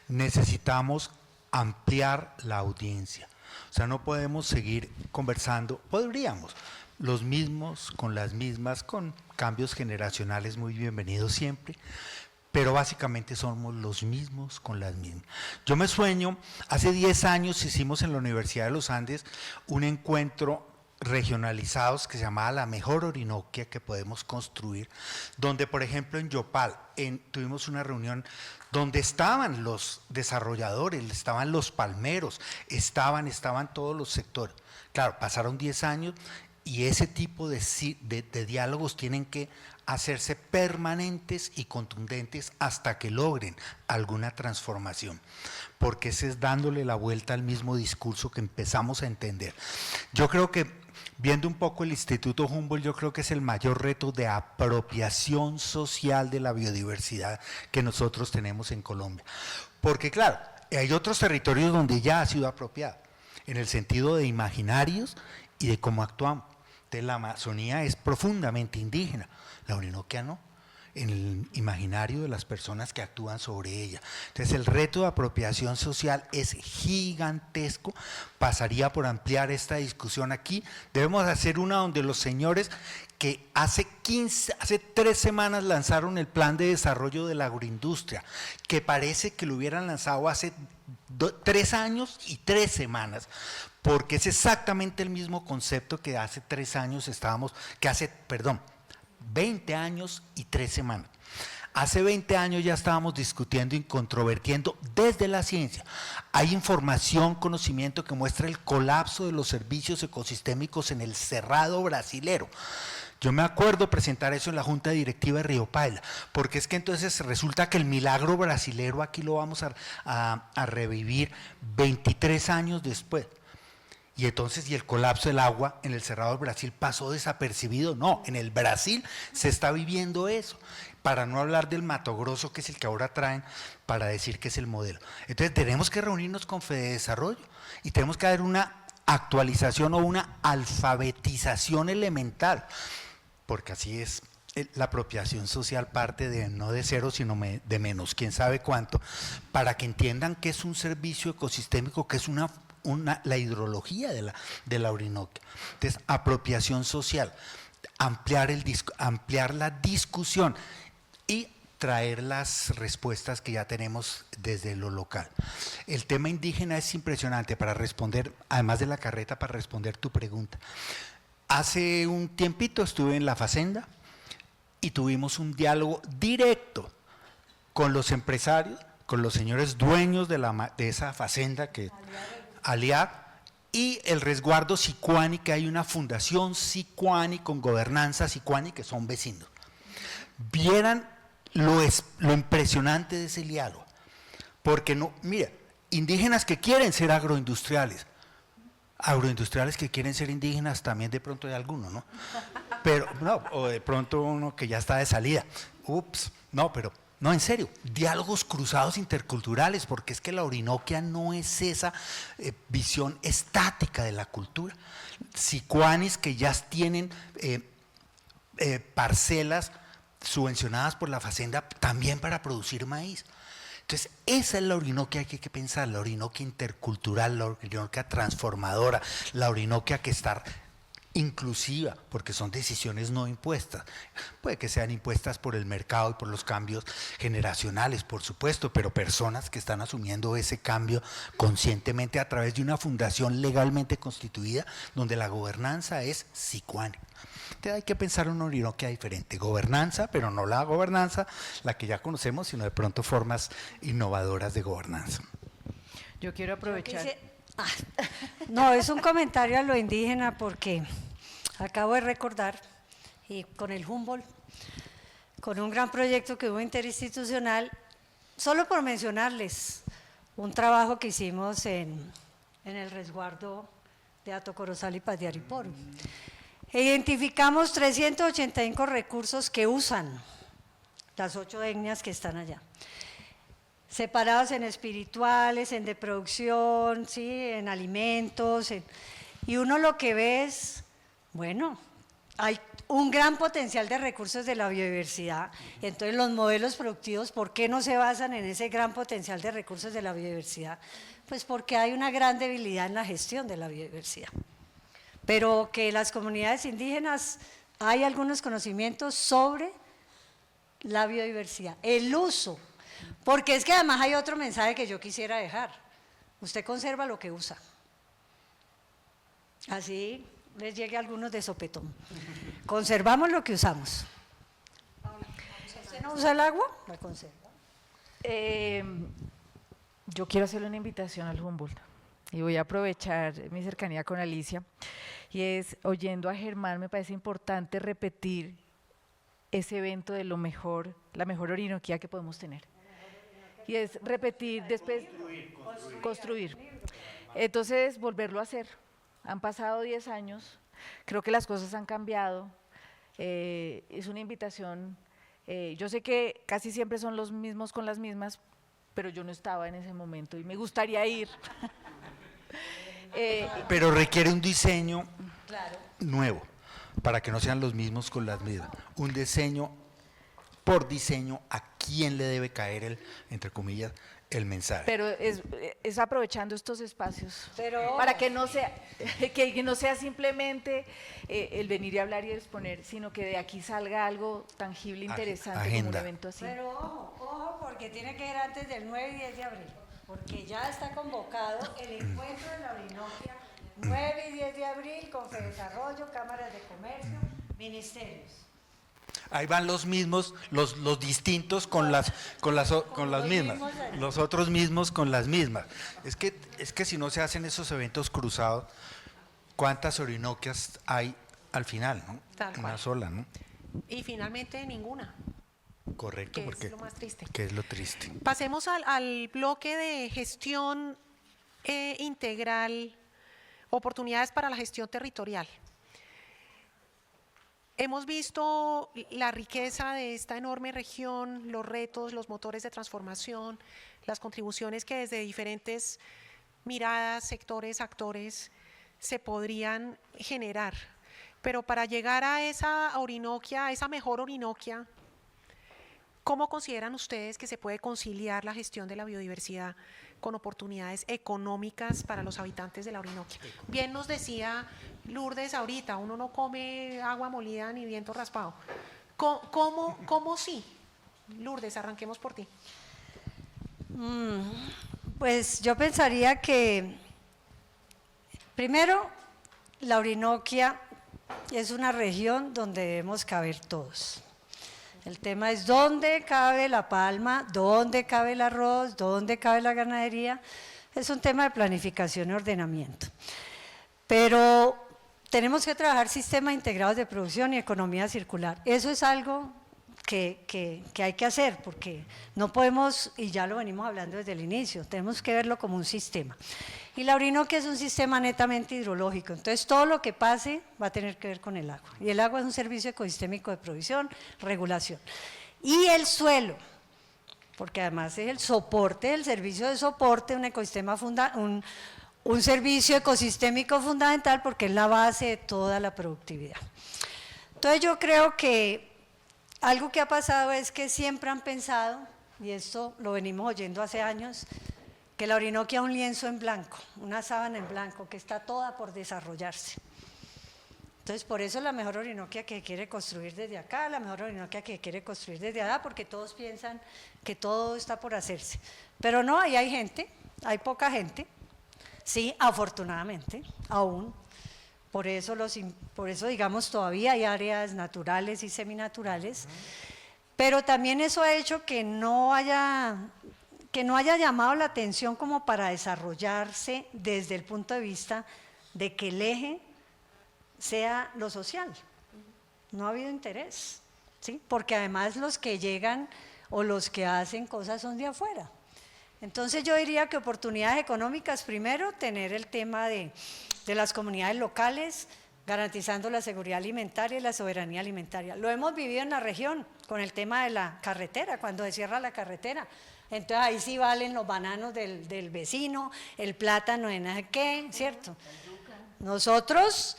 necesitamos ampliar la audiencia. O sea, no podemos seguir conversando, podríamos, los mismos con las mismas, con cambios generacionales muy bienvenidos siempre, pero básicamente somos los mismos con las mismas. Yo me sueño, hace 10 años hicimos en la Universidad de los Andes un encuentro regionalizados que se llamaba La Mejor Orinoquia que podemos construir, donde por ejemplo en Yopal tuvimos una reunión donde estaban los desarrolladores, estaban los palmeros, estaban todos los sectores. Claro, pasaron 10 años Y ese tipo de diálogos tienen que hacerse permanentes y contundentes hasta que logren alguna transformación, porque ese es dándole la vuelta al mismo discurso que empezamos a entender. Yo creo que, viendo un poco el Instituto Humboldt, yo creo que es el mayor reto de apropiación social de la biodiversidad que nosotros tenemos en Colombia. Porque claro, hay otros territorios donde ya ha sido apropiado, en el sentido de imaginarios y de cómo actuamos. Entonces, la Amazonía es profundamente indígena, la Orinoquia no, en el imaginario de las personas que actúan sobre ella. Entonces, el reto de apropiación social es gigantesco, pasaría por ampliar esta discusión aquí. Debemos hacer una donde los señores que hace 3 semanas lanzaron el plan de desarrollo de la agroindustria, que parece que lo hubieran lanzado hace 3 años y 3 semanas, porque es exactamente el mismo concepto que hace 20 años y 3 semanas. Hace 20 años ya estábamos discutiendo y controvertiendo desde la ciencia. Hay información, conocimiento que muestra el colapso de los servicios ecosistémicos en el Cerrado brasilero. Yo me acuerdo presentar eso en la Junta Directiva de Río Paila, porque es que entonces resulta que el milagro brasilero aquí lo vamos a revivir 23 años después. Y entonces, ¿y el colapso del agua en el Cerrado del Brasil pasó desapercibido? No, en el Brasil se está viviendo eso, para no hablar del Mato Grosso, que es el que ahora traen para decir que es el modelo. Entonces tenemos que reunirnos con Fededesarrollo y tenemos que hacer una actualización o una alfabetización elemental, porque así es. La apropiación social parte de no de cero, sino de menos, quién sabe cuánto, para que entiendan que es un servicio ecosistémico, que es la hidrología de la Orinoquia. Entonces, apropiación social, ampliar la discusión y traer las respuestas que ya tenemos desde lo local. El tema indígena es impresionante para responder, además de la carreta, para responder tu pregunta. Hace un tiempito estuve en la Facenda y tuvimos un diálogo directo con los empresarios, con los señores dueños de esa Facenda, que Aliar, y el resguardo Sicuani, que hay una fundación Sicuani con gobernanza Sicuani, que son vecinos. Vieran lo impresionante de ese diálogo, porque no, mira, indígenas que quieren ser agroindustriales que quieren ser indígenas también de pronto hay alguno, ¿no? Pero, no, o de pronto uno que ya está de salida, no, en serio, diálogos cruzados interculturales, porque es que la Orinoquia no es esa visión estática de la cultura. Sicuanis que ya tienen parcelas subvencionadas por la Facenda también para producir maíz. Entonces, esa es la Orinoquia que hay que pensar, la Orinoquia intercultural, la Orinoquia transformadora, la Orinoquia que está inclusiva, porque son decisiones no impuestas. Puede que sean impuestas por el mercado y por los cambios generacionales, por supuesto, pero personas que están asumiendo ese cambio conscientemente a través de una fundación legalmente constituida, donde la gobernanza es Sicuani. Entonces hay que pensar en una Orinoquia diferente, gobernanza, pero no la gobernanza, la que ya conocemos, sino de pronto formas innovadoras de gobernanza. Yo quiero aprovechar. No, es un comentario a lo indígena porque acabo de recordar, y con el Humboldt, con un gran proyecto que hubo interinstitucional, solo por mencionarles un trabajo que hicimos en el resguardo de Hato Corozal y Paz de Ariporo. Identificamos 385 recursos que usan las 8 etnias que están allá, separados en espirituales, en de producción, ¿sí? En alimentos, y uno lo que ve es, bueno, hay un gran potencial de recursos de la biodiversidad, entonces los modelos productivos, ¿por qué no se basan en ese gran potencial de recursos de la biodiversidad? Pues porque hay una gran debilidad en la gestión de la biodiversidad. Pero que las comunidades indígenas hay algunos conocimientos sobre la biodiversidad, el uso, porque es que además hay otro mensaje que yo quisiera dejar: usted conserva lo que usa, así les llegue a algunos de sopetón. Conservamos lo que usamos. ¿Usted no usa el agua? La conserva. Yo quiero hacerle una invitación al Humboldt y voy a aprovechar mi cercanía con Alicia, y es, oyendo a Germán, me parece importante repetir ese evento de lo mejor, la mejor Orinoquía que podemos tener. Y es repetir, después construir. Entonces, volverlo a hacer. Han pasado 10 años, creo que las cosas han cambiado. Es una invitación, yo sé que casi siempre son los mismos con las mismas, pero yo no estaba en ese momento y me gustaría ir. Pero requiere un diseño nuevo, para que no sean los mismos con las mismas. Un diseño, por diseño, a quién le debe caer el, entre comillas, el mensaje. Pero es aprovechando estos espacios Pero- para que no sea, que no sea simplemente el venir y hablar y exponer, sino que de aquí salga algo tangible, interesante, como un agenda. evento así. Pero ojo, ojo, porque tiene que ir antes del 9 y 10 de abril, porque ya está convocado el encuentro de la Orinoquia, 9 y 10 de abril, con Fedesarrollo, cámaras de comercio, ministerios. Ahí van los mismos, los distintos con las Los mismas, mismos allá. los otros mismos con las mismas. Es que si no se hacen esos eventos cruzados, ¿cuántas Orinoquias hay al final, no? Tal Una cual. sola, ¿no? Y finalmente ninguna. Correcto, Que es porque lo más triste. que es lo triste. Pasemos al bloque de gestión integral, oportunidades para la gestión territorial. Hemos visto la riqueza de esta enorme región, los retos, los motores de transformación, las contribuciones que desde diferentes miradas, sectores, actores se podrían generar. Pero para llegar a esa Orinoquia, a esa mejor Orinoquia, ¿cómo consideran ustedes que se puede conciliar la gestión de la biodiversidad con oportunidades económicas para los habitantes de la Orinoquia? Bien nos decía Lourdes ahorita, uno no come agua molida ni viento raspado. ¿Cómo sí? Lourdes, arranquemos por ti. Pues yo pensaría que, primero, la Orinoquia es una región donde debemos caber todos. El tema es dónde cabe la palma, dónde cabe el arroz, dónde cabe la ganadería. Es un tema de planificación y ordenamiento. Pero tenemos que trabajar sistemas integrados de producción y economía circular. Eso es algo que hay que hacer, porque no podemos, y ya lo venimos hablando desde el inicio, tenemos que verlo como un sistema. Y la Orinoquia es un sistema netamente hidrológico, entonces todo lo que pase va a tener que ver con el agua. Y el agua es un servicio ecosistémico de provisión, regulación. Y el suelo, porque además es el soporte, el servicio de soporte, un ecosistema un servicio ecosistémico fundamental, porque es la base de toda la productividad. Entonces yo creo que algo que ha pasado es que siempre han pensado, y esto lo venimos oyendo hace años, que la Orinoquia es un lienzo en blanco, una sábana en blanco, que está toda por desarrollarse. Entonces, por eso la mejor Orinoquia que quiere construir desde acá, la mejor Orinoquia que quiere construir desde allá, porque todos piensan que todo está por hacerse. Pero no, ahí hay gente, hay poca gente, sí, afortunadamente, aún. Por eso digamos, todavía hay áreas naturales y seminaturales, pero también eso ha hecho que no haya llamado la atención como para desarrollarse desde el punto de vista de que el eje sea lo social. No ha habido interés, ¿sí? Porque además los que llegan o los que hacen cosas son de afuera. Entonces yo diría que oportunidades económicas, primero, tener el tema de las comunidades locales, garantizando la seguridad alimentaria y la soberanía alimentaria. Lo hemos vivido en la región con el tema de la carretera, cuando se cierra la carretera. Entonces ahí sí valen los bananos del vecino, el plátano de nada qué, ¿cierto? Nosotros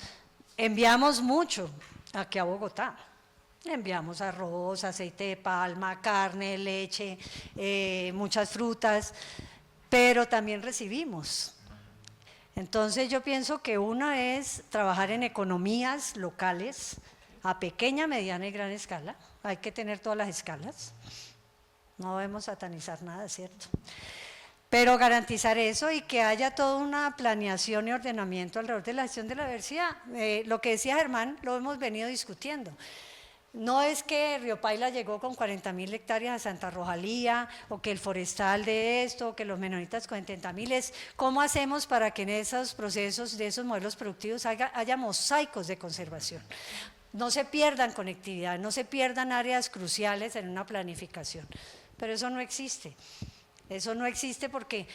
enviamos mucho aquí a Bogotá. Enviamos arroz, aceite de palma, carne, leche, muchas frutas, pero también recibimos. Entonces yo pienso que uno es trabajar en economías locales a pequeña, mediana y gran escala. Hay que tener todas las escalas. No debemos satanizar nada, ¿cierto? Pero garantizar eso y que haya toda una planeación y ordenamiento alrededor de la gestión de la diversidad. Lo que decía Germán, lo hemos venido discutiendo. No es que Río Paila llegó con 40.000 hectáreas a Santa Rosalía, o que el forestal de esto, o que los menonitas con 70.000, es cómo hacemos para que en esos procesos de esos modelos productivos haya mosaicos de conservación. No se pierdan conectividad, no se pierdan áreas cruciales en una planificación. Pero eso no existe. Eso no existe porque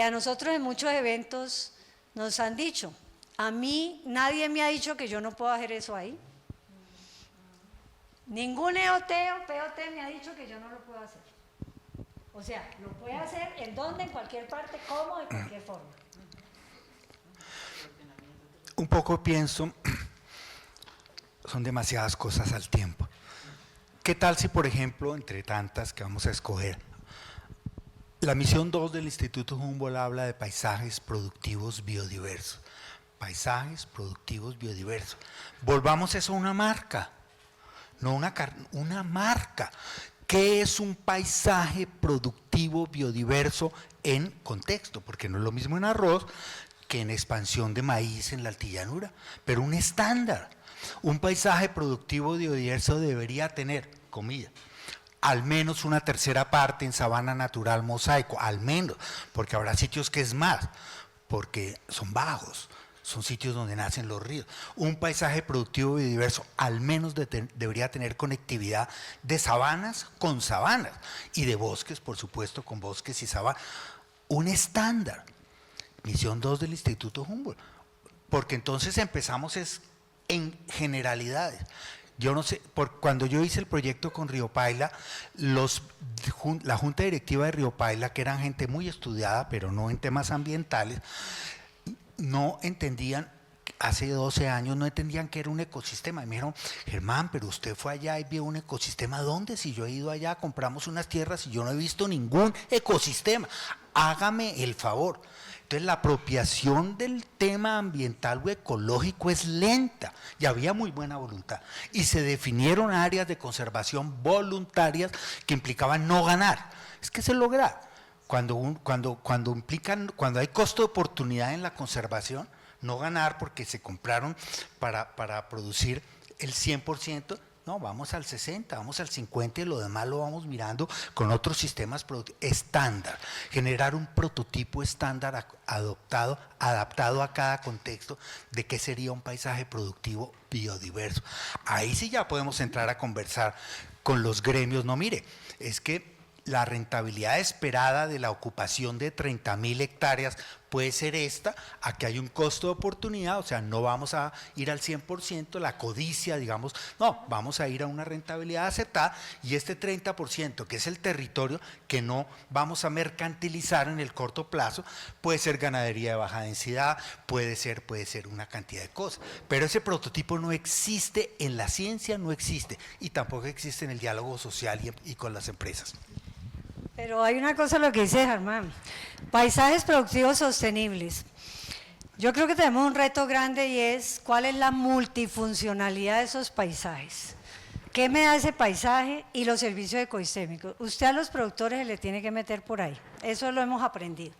a nosotros en muchos eventos nos han dicho, a mí nadie me ha dicho que yo no puedo hacer eso ahí. Ningún EOT o POT me ha dicho que yo no lo puedo hacer. O sea, lo puede hacer en donde, en cualquier parte, cómo, de cualquier forma. Un poco pienso, son demasiadas cosas al tiempo. ¿Qué tal si, por ejemplo, entre tantas que vamos a escoger, la misión 2 del Instituto Humboldt habla de paisajes productivos biodiversos? Paisajes productivos biodiversos. Volvamos eso a una marca. No una marca. ¿Qué es un paisaje productivo biodiverso en contexto? Porque no es lo mismo en arroz que en expansión de maíz en la altillanura, pero un estándar. Un paisaje productivo biodiverso debería tener, comillas, al menos una tercera parte en sabana natural mosaico, al menos, porque habrá sitios que es más, porque son bajos. Son sitios donde nacen los ríos. Un paisaje productivo biodiverso al menos debería tener conectividad de sabanas con sabanas y de bosques, por supuesto, con bosques y sabanas. Un estándar. Misión 2 del Instituto Humboldt. Porque entonces empezamos en generalidades. Yo no sé, cuando yo hice el proyecto con Río Paila, la Junta Directiva de Río Paila, que eran gente muy estudiada, pero no en temas ambientales, no entendían, hace 12 años no entendían que era un ecosistema. Y me dijeron, Germán, pero usted fue allá y vio un ecosistema. ¿Dónde? Si yo he ido allá, compramos unas tierras y yo no he visto ningún ecosistema. Hágame el favor. Entonces la apropiación del tema ambiental o ecológico es lenta y había muy buena voluntad. Y se definieron áreas de conservación voluntarias que implicaban no ganar. Es que se logra. Cuando hay costo de oportunidad en la conservación, no ganar porque se compraron para producir el 100%, no, vamos al 60, vamos al 50 y lo demás lo vamos mirando con otros sistemas productivos. Estándar, generar un prototipo estándar adaptado a cada contexto de qué sería un paisaje productivo biodiverso. Ahí sí ya podemos entrar a conversar con los gremios. No, mire, es que la rentabilidad esperada de la ocupación de 30.000 hectáreas puede ser esta, aquí hay un costo de oportunidad, o sea, no vamos a ir al 100%, la codicia, digamos, no, vamos a ir a una rentabilidad aceptada y este 30%, que es el territorio que no vamos a mercantilizar en el corto plazo, puede ser ganadería de baja densidad, puede ser una cantidad de cosas, pero ese prototipo no existe en la ciencia, no existe, y tampoco existe en el diálogo social y con las empresas. Pero hay una cosa lo que dice Germán, paisajes productivos sostenibles. Yo creo que tenemos un reto grande y es cuál es la multifuncionalidad de esos paisajes. ¿Qué me da ese paisaje y los servicios ecosistémicos? Usted a los productores se le tiene que meter por ahí, eso lo hemos aprendido.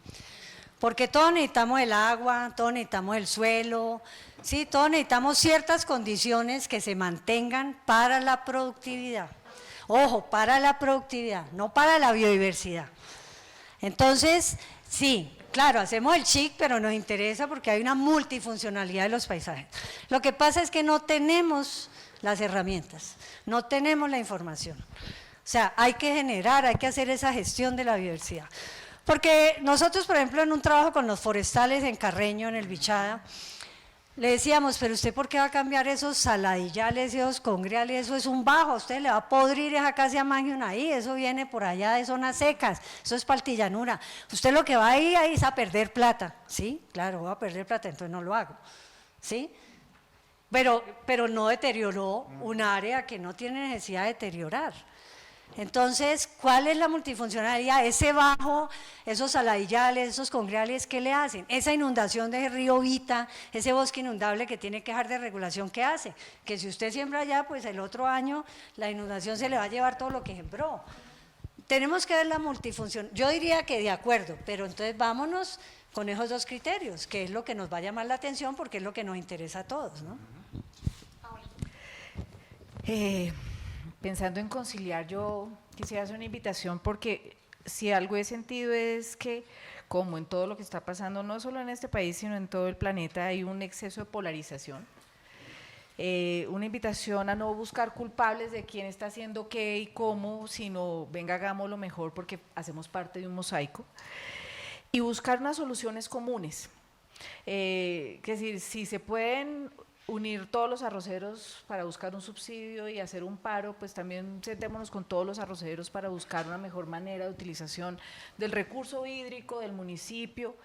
Porque todos necesitamos el agua, todos necesitamos el suelo, ¿sí? Todos necesitamos ciertas condiciones que se mantengan para la productividad. Ojo, para la productividad, no para la biodiversidad. Entonces, sí, claro, hacemos el chic, pero nos interesa porque hay una multifuncionalidad de los paisajes. Lo que pasa es que no tenemos las herramientas, no tenemos la información. O sea, hay que generar, hay que hacer esa gestión de la biodiversidad. Porque nosotros, por ejemplo, en un trabajo con los forestales en Carreño, en el Bichada, le decíamos, pero usted ¿por qué va a cambiar esos saladillales, esos congreales? Eso es un bajo, a usted le va a podrir esa acacia magium ahí, eso viene por allá de zonas secas, eso es paltillanura. Usted lo que va ahí es a perder plata, ¿sí? Claro, voy a perder plata, entonces no lo hago, ¿sí? Pero no deterioró un área que no tiene necesidad de deteriorar. Entonces, ¿cuál es la multifuncionalidad? Ese bajo, esos saladillales, esos congreales, ¿qué le hacen? Esa inundación de río Vita, ese bosque inundable que tiene que dejar de regulación, ¿qué hace? Que si usted siembra allá, pues el otro año la inundación se le va a llevar todo lo que sembró. Tenemos que ver la multifunción. Yo diría que de acuerdo, pero entonces vámonos con esos dos criterios, que es lo que nos va a llamar la atención porque es lo que nos interesa a todos, ¿no? Pensando en conciliar, yo quisiera hacer una invitación porque si algo he sentido es que, como en todo lo que está pasando, no solo en este país, sino en todo el planeta, hay un exceso de polarización. Una invitación a no buscar culpables de quién está haciendo qué y cómo, sino venga, hagámoslo mejor porque hacemos parte de un mosaico. Y buscar unas soluciones comunes. Que decir, si se pueden unir todos los arroceros para buscar un subsidio y hacer un paro, pues también sentémonos con todos los arroceros para buscar una mejor manera de utilización del recurso hídrico, del municipio,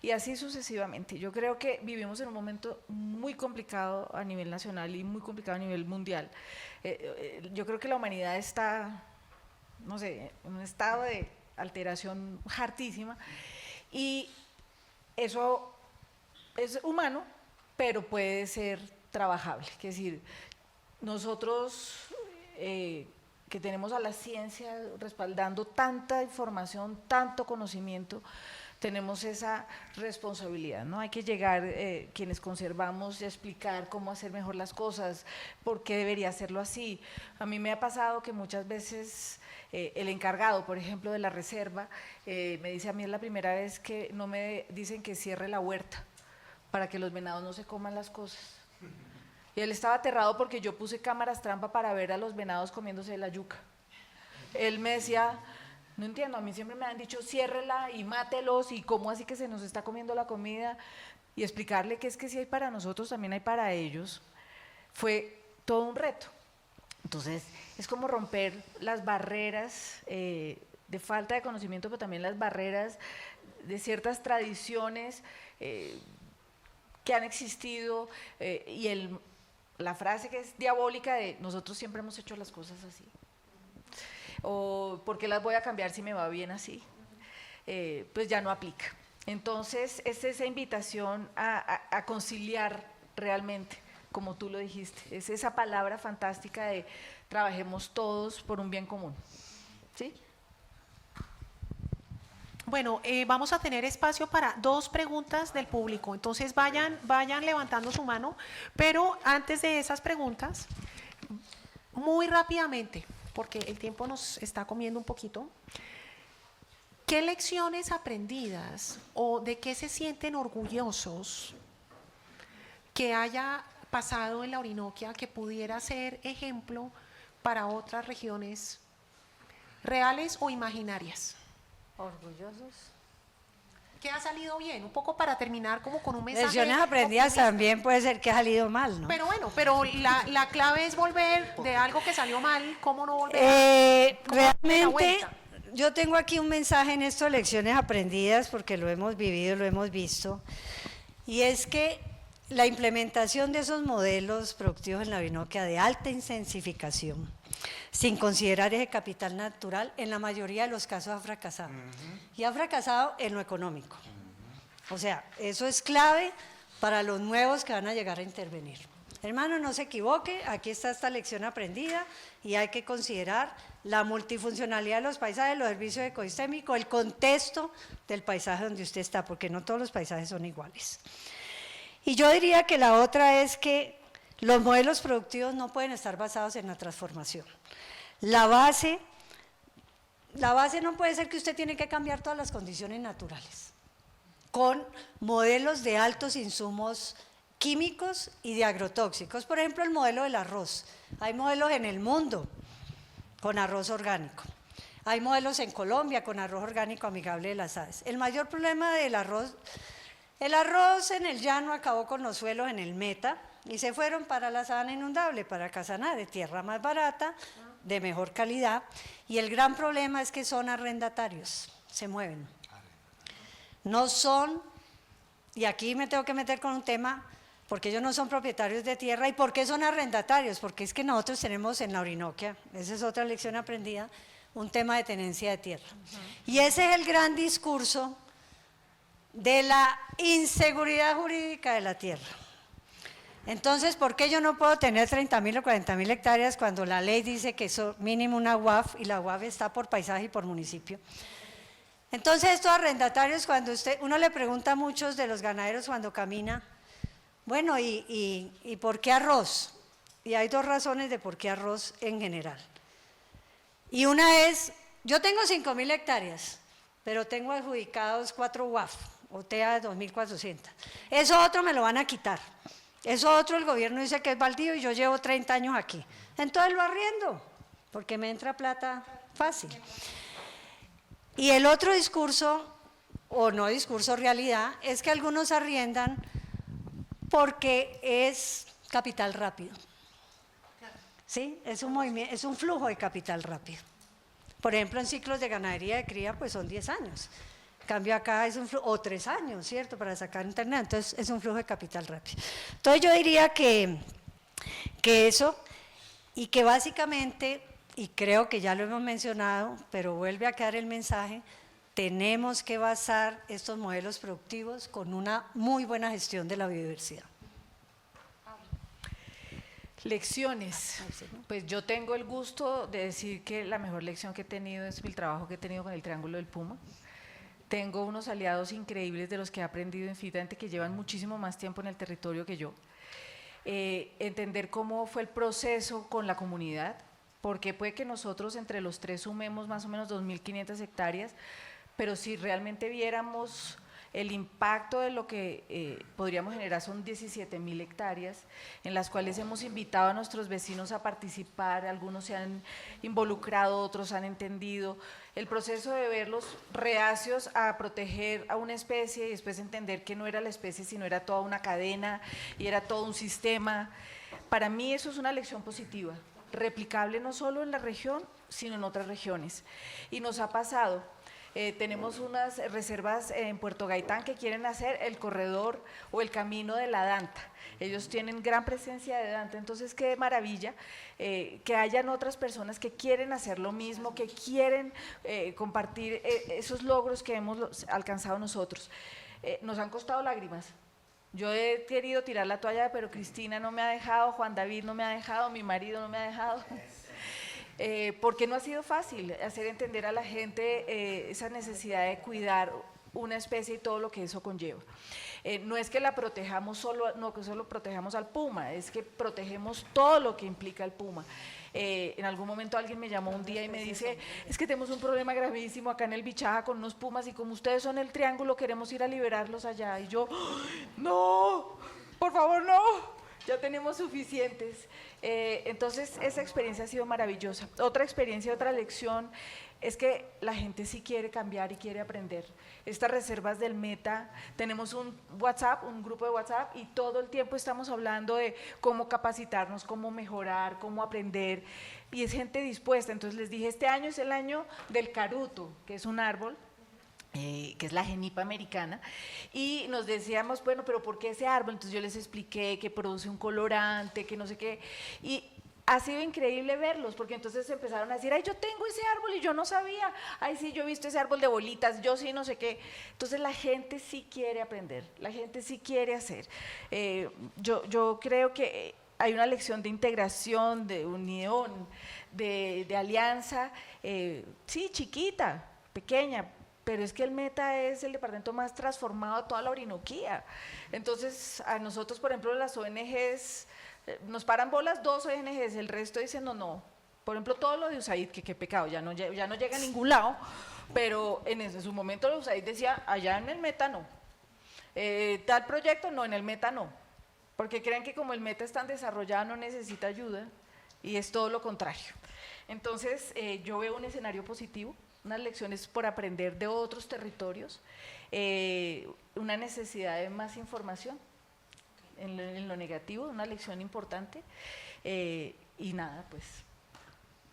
y así sucesivamente. Yo creo que vivimos en un momento muy complicado a nivel nacional y muy complicado a nivel mundial. Yo creo que la humanidad está, no sé, en un estado de alteración hartísima, y eso es humano, pero puede ser trabajable. Es decir, nosotros que tenemos a la ciencia respaldando tanta información, tanto conocimiento, tenemos esa responsabilidad, ¿no? Hay que llegar, quienes conservamos, y explicar cómo hacer mejor las cosas, por qué debería hacerlo así. A mí me ha pasado que muchas veces el encargado, por ejemplo, de la reserva, me dice: a mí es la primera vez que no me dicen que cierre la huerta para que los venados no se coman las cosas. Y él estaba aterrado porque yo puse cámaras trampa para ver a los venados comiéndose la yuca. Él me decía: no entiendo, a mí siempre me han dicho ciérrela y mátelos, y cómo así que se nos está comiendo la comida, y explicarle que es que si hay para nosotros, también hay para ellos, fue todo un reto. Entonces, es como romper las barreras de falta de conocimiento, pero también las barreras de ciertas tradiciones que han existido, y la frase que es diabólica de nosotros siempre hemos hecho las cosas así, o ¿por qué las voy a cambiar si me va bien así? Pues ya no aplica. Entonces es esa invitación a conciliar realmente, como tú lo dijiste, es esa palabra fantástica de trabajemos todos por un bien común, ¿sí? Bueno, vamos a tener espacio para 2 preguntas del público, entonces vayan levantando su mano, pero antes de esas preguntas, muy rápidamente, porque el tiempo nos está comiendo un poquito, ¿qué lecciones aprendidas o de qué se sienten orgullosos que haya pasado en la Orinoquia que pudiera ser ejemplo para otras regiones reales o imaginarias? Orgullosos. ¿Qué ha salido bien? Un poco para terminar como con un mensaje. Lecciones aprendidas optimista. también puede ser que ha salido mal, ¿no? Pero bueno, la clave es volver de algo que salió mal, ¿cómo no volver? ¿Cómo darle la Realmente, vuelta? yo tengo aquí un mensaje en esto de lecciones aprendidas, porque lo hemos vivido, lo hemos visto, y es que la implementación de esos modelos productivos en la Orinoquia de alta intensificación, sin considerar ese capital natural, en la mayoría de los casos ha fracasado. Y ha fracasado en lo económico. O sea, eso es clave para los nuevos que van a llegar a intervenir. Hermano, no se equivoque, aquí está esta lección aprendida y hay que considerar la multifuncionalidad de los paisajes, los servicios ecosistémicos, el contexto del paisaje donde usted está, porque no todos los paisajes son iguales. Y yo diría que la otra es que los modelos productivos no pueden estar basados en la transformación. La base no puede ser que usted tiene que cambiar todas las condiciones naturales con modelos de altos insumos químicos y de agrotóxicos. Por ejemplo, el modelo del arroz. Hay modelos en el mundo con arroz orgánico. Hay modelos en Colombia con arroz orgánico amigable de las aves. El mayor problema del arroz, el arroz en el llano acabó con los suelos en el Meta y se fueron para la sabana inundable, para Casaná, de tierra más barata, de mejor calidad, y el gran problema es que son arrendatarios, se mueven. No son, y aquí me tengo que meter con un tema, porque ellos no son propietarios de tierra. ¿Y por qué son arrendatarios? Porque es que nosotros tenemos en la Orinoquia, esa es otra lección aprendida, un tema de tenencia de tierra. Y ese es el gran discurso de la inseguridad jurídica de la tierra. Entonces, ¿por qué yo no puedo tener 30.000 o 40.000 hectáreas cuando la ley dice que eso mínimo una UAF, y la UAF está por paisaje y por municipio? Entonces, estos arrendatarios, cuando uno le pregunta a muchos de los ganaderos cuando camina, bueno, ¿y por qué arroz? y hay dos razones de por qué arroz en general. Y una es, yo tengo 5.000 hectáreas, pero tengo adjudicados 4 UAF, o TEA de 2.400. Eso otro me lo van a quitar. Eso otro el gobierno dice que es baldío y yo llevo 30 años aquí. Entonces lo arriendo, porque me entra plata fácil. Y el otro discurso, o no discurso, realidad, es que algunos arriendan porque es capital rápido. ¿Sí? Es un movimiento, es un flujo de capital rápido. Por ejemplo, en ciclos de ganadería de cría, pues son 10 años. En cambio acá es un flujo, o 3 años, ¿cierto? Para sacar internet, entonces es un flujo de capital rápido. Entonces yo diría que eso, y que básicamente, y creo que ya lo hemos mencionado, pero vuelve a quedar el mensaje, tenemos que basar estos modelos productivos con una muy buena gestión de la biodiversidad. Lecciones. Pues yo tengo el gusto de decir que la mejor lección que he tenido es el trabajo que he tenido con el Triángulo del Puma. Tengo unos aliados increíbles de los que he aprendido infinitamente, que llevan muchísimo más tiempo en el territorio que yo. Entender cómo fue el proceso con la comunidad, porque puede que nosotros entre los tres sumemos más o menos 2.500 hectáreas, pero si realmente viéramos el impacto de lo que podríamos generar, son 17.000 hectáreas, en las cuales hemos invitado a nuestros vecinos a participar, algunos se han involucrado, otros han entendido. El proceso de verlos reacios a proteger a una especie y después entender que no era la especie, sino era toda una cadena y era todo un sistema. Para mí eso es una lección positiva, replicable no solo en la región, sino en otras regiones. Y nos ha pasado. Tenemos unas reservas en Puerto Gaitán que quieren hacer el corredor o el camino de la Danta. Ellos tienen gran presencia de Danta, entonces qué maravilla que hayan otras personas que quieren hacer lo mismo, que quieren compartir esos logros que hemos alcanzado nosotros. Nos han costado lágrimas. Yo he querido tirar la toalla, pero Cristina no me ha dejado, Juan David no me ha dejado, mi marido no me ha dejado. Porque no ha sido fácil hacer entender a la gente esa necesidad de cuidar una especie y todo lo que eso conlleva. No es que la protejamos solo, no que solo protejamos al puma, es que protegemos todo lo que implica el puma. En algún momento alguien me llamó un día y me dice, es que tenemos un problema gravísimo acá en el Bichaja con unos pumas y como ustedes son el Triángulo queremos ir a liberarlos allá. Y yo, no, por favor no, ya tenemos suficientes. Entonces esa experiencia ha sido maravillosa. Otra experiencia, otra lección es que la gente sí quiere cambiar y quiere aprender. Estas reservas del Meta, tenemos un WhatsApp, un grupo de WhatsApp y todo el tiempo estamos hablando de cómo capacitarnos, cómo mejorar, cómo aprender y es gente dispuesta. Entonces les dije, este año es el año del caruto, que es un árbol, que es la genipa americana, y nos decíamos, bueno, pero ¿por qué ese árbol? Entonces yo les expliqué que produce un colorante, que no sé qué, y ha sido increíble verlos, porque entonces empezaron a decir, ay, yo tengo ese árbol y yo no sabía, ay, sí, yo he visto ese árbol de bolitas, yo sí, no sé qué. Entonces la gente sí quiere aprender, la gente sí quiere hacer. Yo creo que hay una lección de integración, de unión, de alianza, sí, chiquita, pequeña, pero es que el Meta es el departamento más transformado de toda la Orinoquía. Entonces, a nosotros, por ejemplo, las ONGs, nos paran bolas 2 ONGs, el resto dicen no. Por ejemplo, todo lo de USAID, que qué pecado, ya no llega a ningún lado, pero en su momento lo USAID decía, allá en el Meta no. Tal proyecto no, en el Meta no. Porque creen que como el Meta es tan desarrollado no necesita ayuda, y es todo lo contrario. Entonces, yo veo un escenario positivo, unas lecciones por aprender de otros territorios, una necesidad de más información en lo negativo, una lección importante, y nada, pues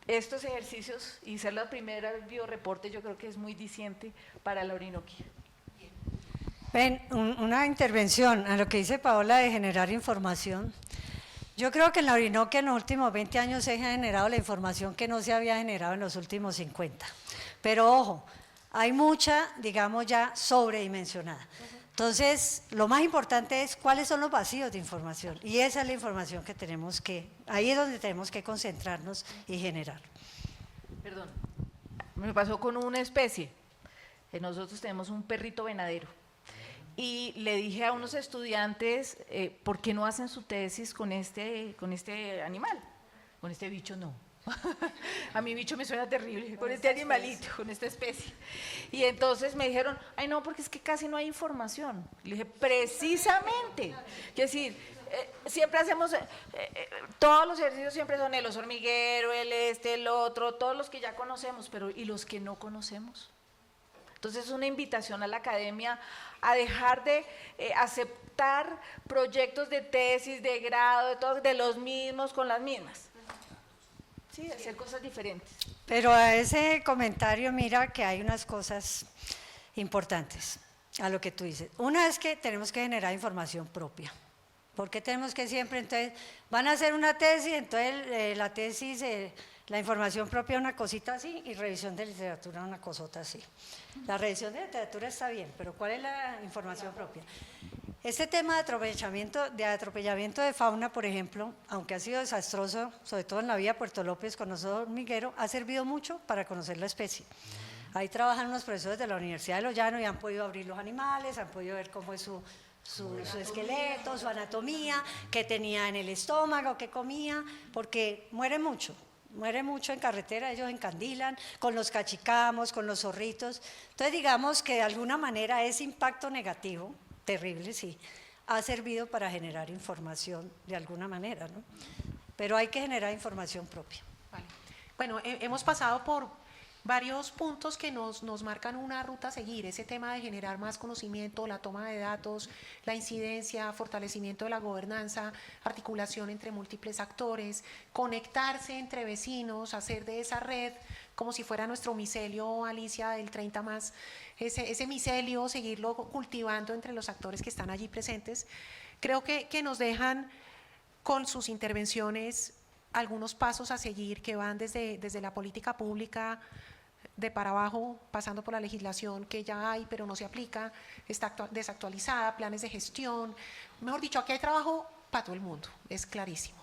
estos ejercicios y ser la primera bioreporte yo creo que es muy diciente para la Orinoquía. Ven, una intervención a lo que dice Paola de generar información. Yo creo que en la Orinoquia en los últimos 20 años se ha generado la información que no se había generado en los últimos 50. Pero ojo, hay mucha, digamos, ya sobredimensionada. Entonces, lo más importante es cuáles son los vacíos de información. Y esa es la información que tenemos que, ahí es donde tenemos que concentrarnos y generar. Perdón, me pasó con una especie. Nosotros tenemos un perrito venadero. y le dije a unos estudiantes, ¿por qué no hacen su tesis con este animal? Con este bicho no. A mi bicho me suena terrible, con este animalito, con esta especie. Y entonces me dijeron, ay no, porque es que casi no hay información. Le dije, precisamente, es decir, siempre hacemos, todos los ejercicios siempre son el oso hormiguero, el otro, todos los que ya conocemos, pero ¿y los que no conocemos? Entonces es una invitación a la academia a dejar de aceptar proyectos de tesis, de grado, de todos, de los mismos con las mismas. Sí, hacer cosas diferentes. Pero a ese comentario, mira que hay unas cosas importantes a lo que tú dices. Una es que tenemos que generar información propia. Porque tenemos que siempre, entonces, van a hacer una tesis, entonces la tesis, la información propia una cosita así y revisión de literatura una cosota así. La revisión de literatura está bien, pero ¿cuál es la información propia? Este tema de atropellamiento de fauna, por ejemplo, aunque ha sido desastroso, sobre todo en la vía Puerto López con oso hormiguero, ha servido mucho para conocer la especie. Ahí trabajan unos profesores de la Universidad de Los Llanos y han podido abrir los animales, han podido ver cómo es su esqueleto, su anatomía, qué tenía en el estómago, qué comía, porque muere mucho en carretera, ellos encandilan, con los cachicamos, con los zorritos. Entonces digamos que de alguna manera ese impacto negativo, terrible sí, ha servido para generar información de alguna manera, ¿no? Pero hay que generar información propia. Vale. Bueno, hemos pasado por varios puntos que nos marcan una ruta a seguir, ese tema de generar más conocimiento, la toma de datos, la incidencia, fortalecimiento de la gobernanza, articulación entre múltiples actores, conectarse entre vecinos, hacer de esa red como si fuera nuestro micelio, Alicia, del 30 más, ese micelio, seguirlo cultivando entre los actores que están allí presentes. Creo que nos dejan con sus intervenciones algunos pasos a seguir que van desde la política pública de para abajo, pasando por la legislación que ya hay pero no se aplica, está desactualizada, planes de gestión, mejor dicho, aquí hay trabajo para todo el mundo, es clarísimo.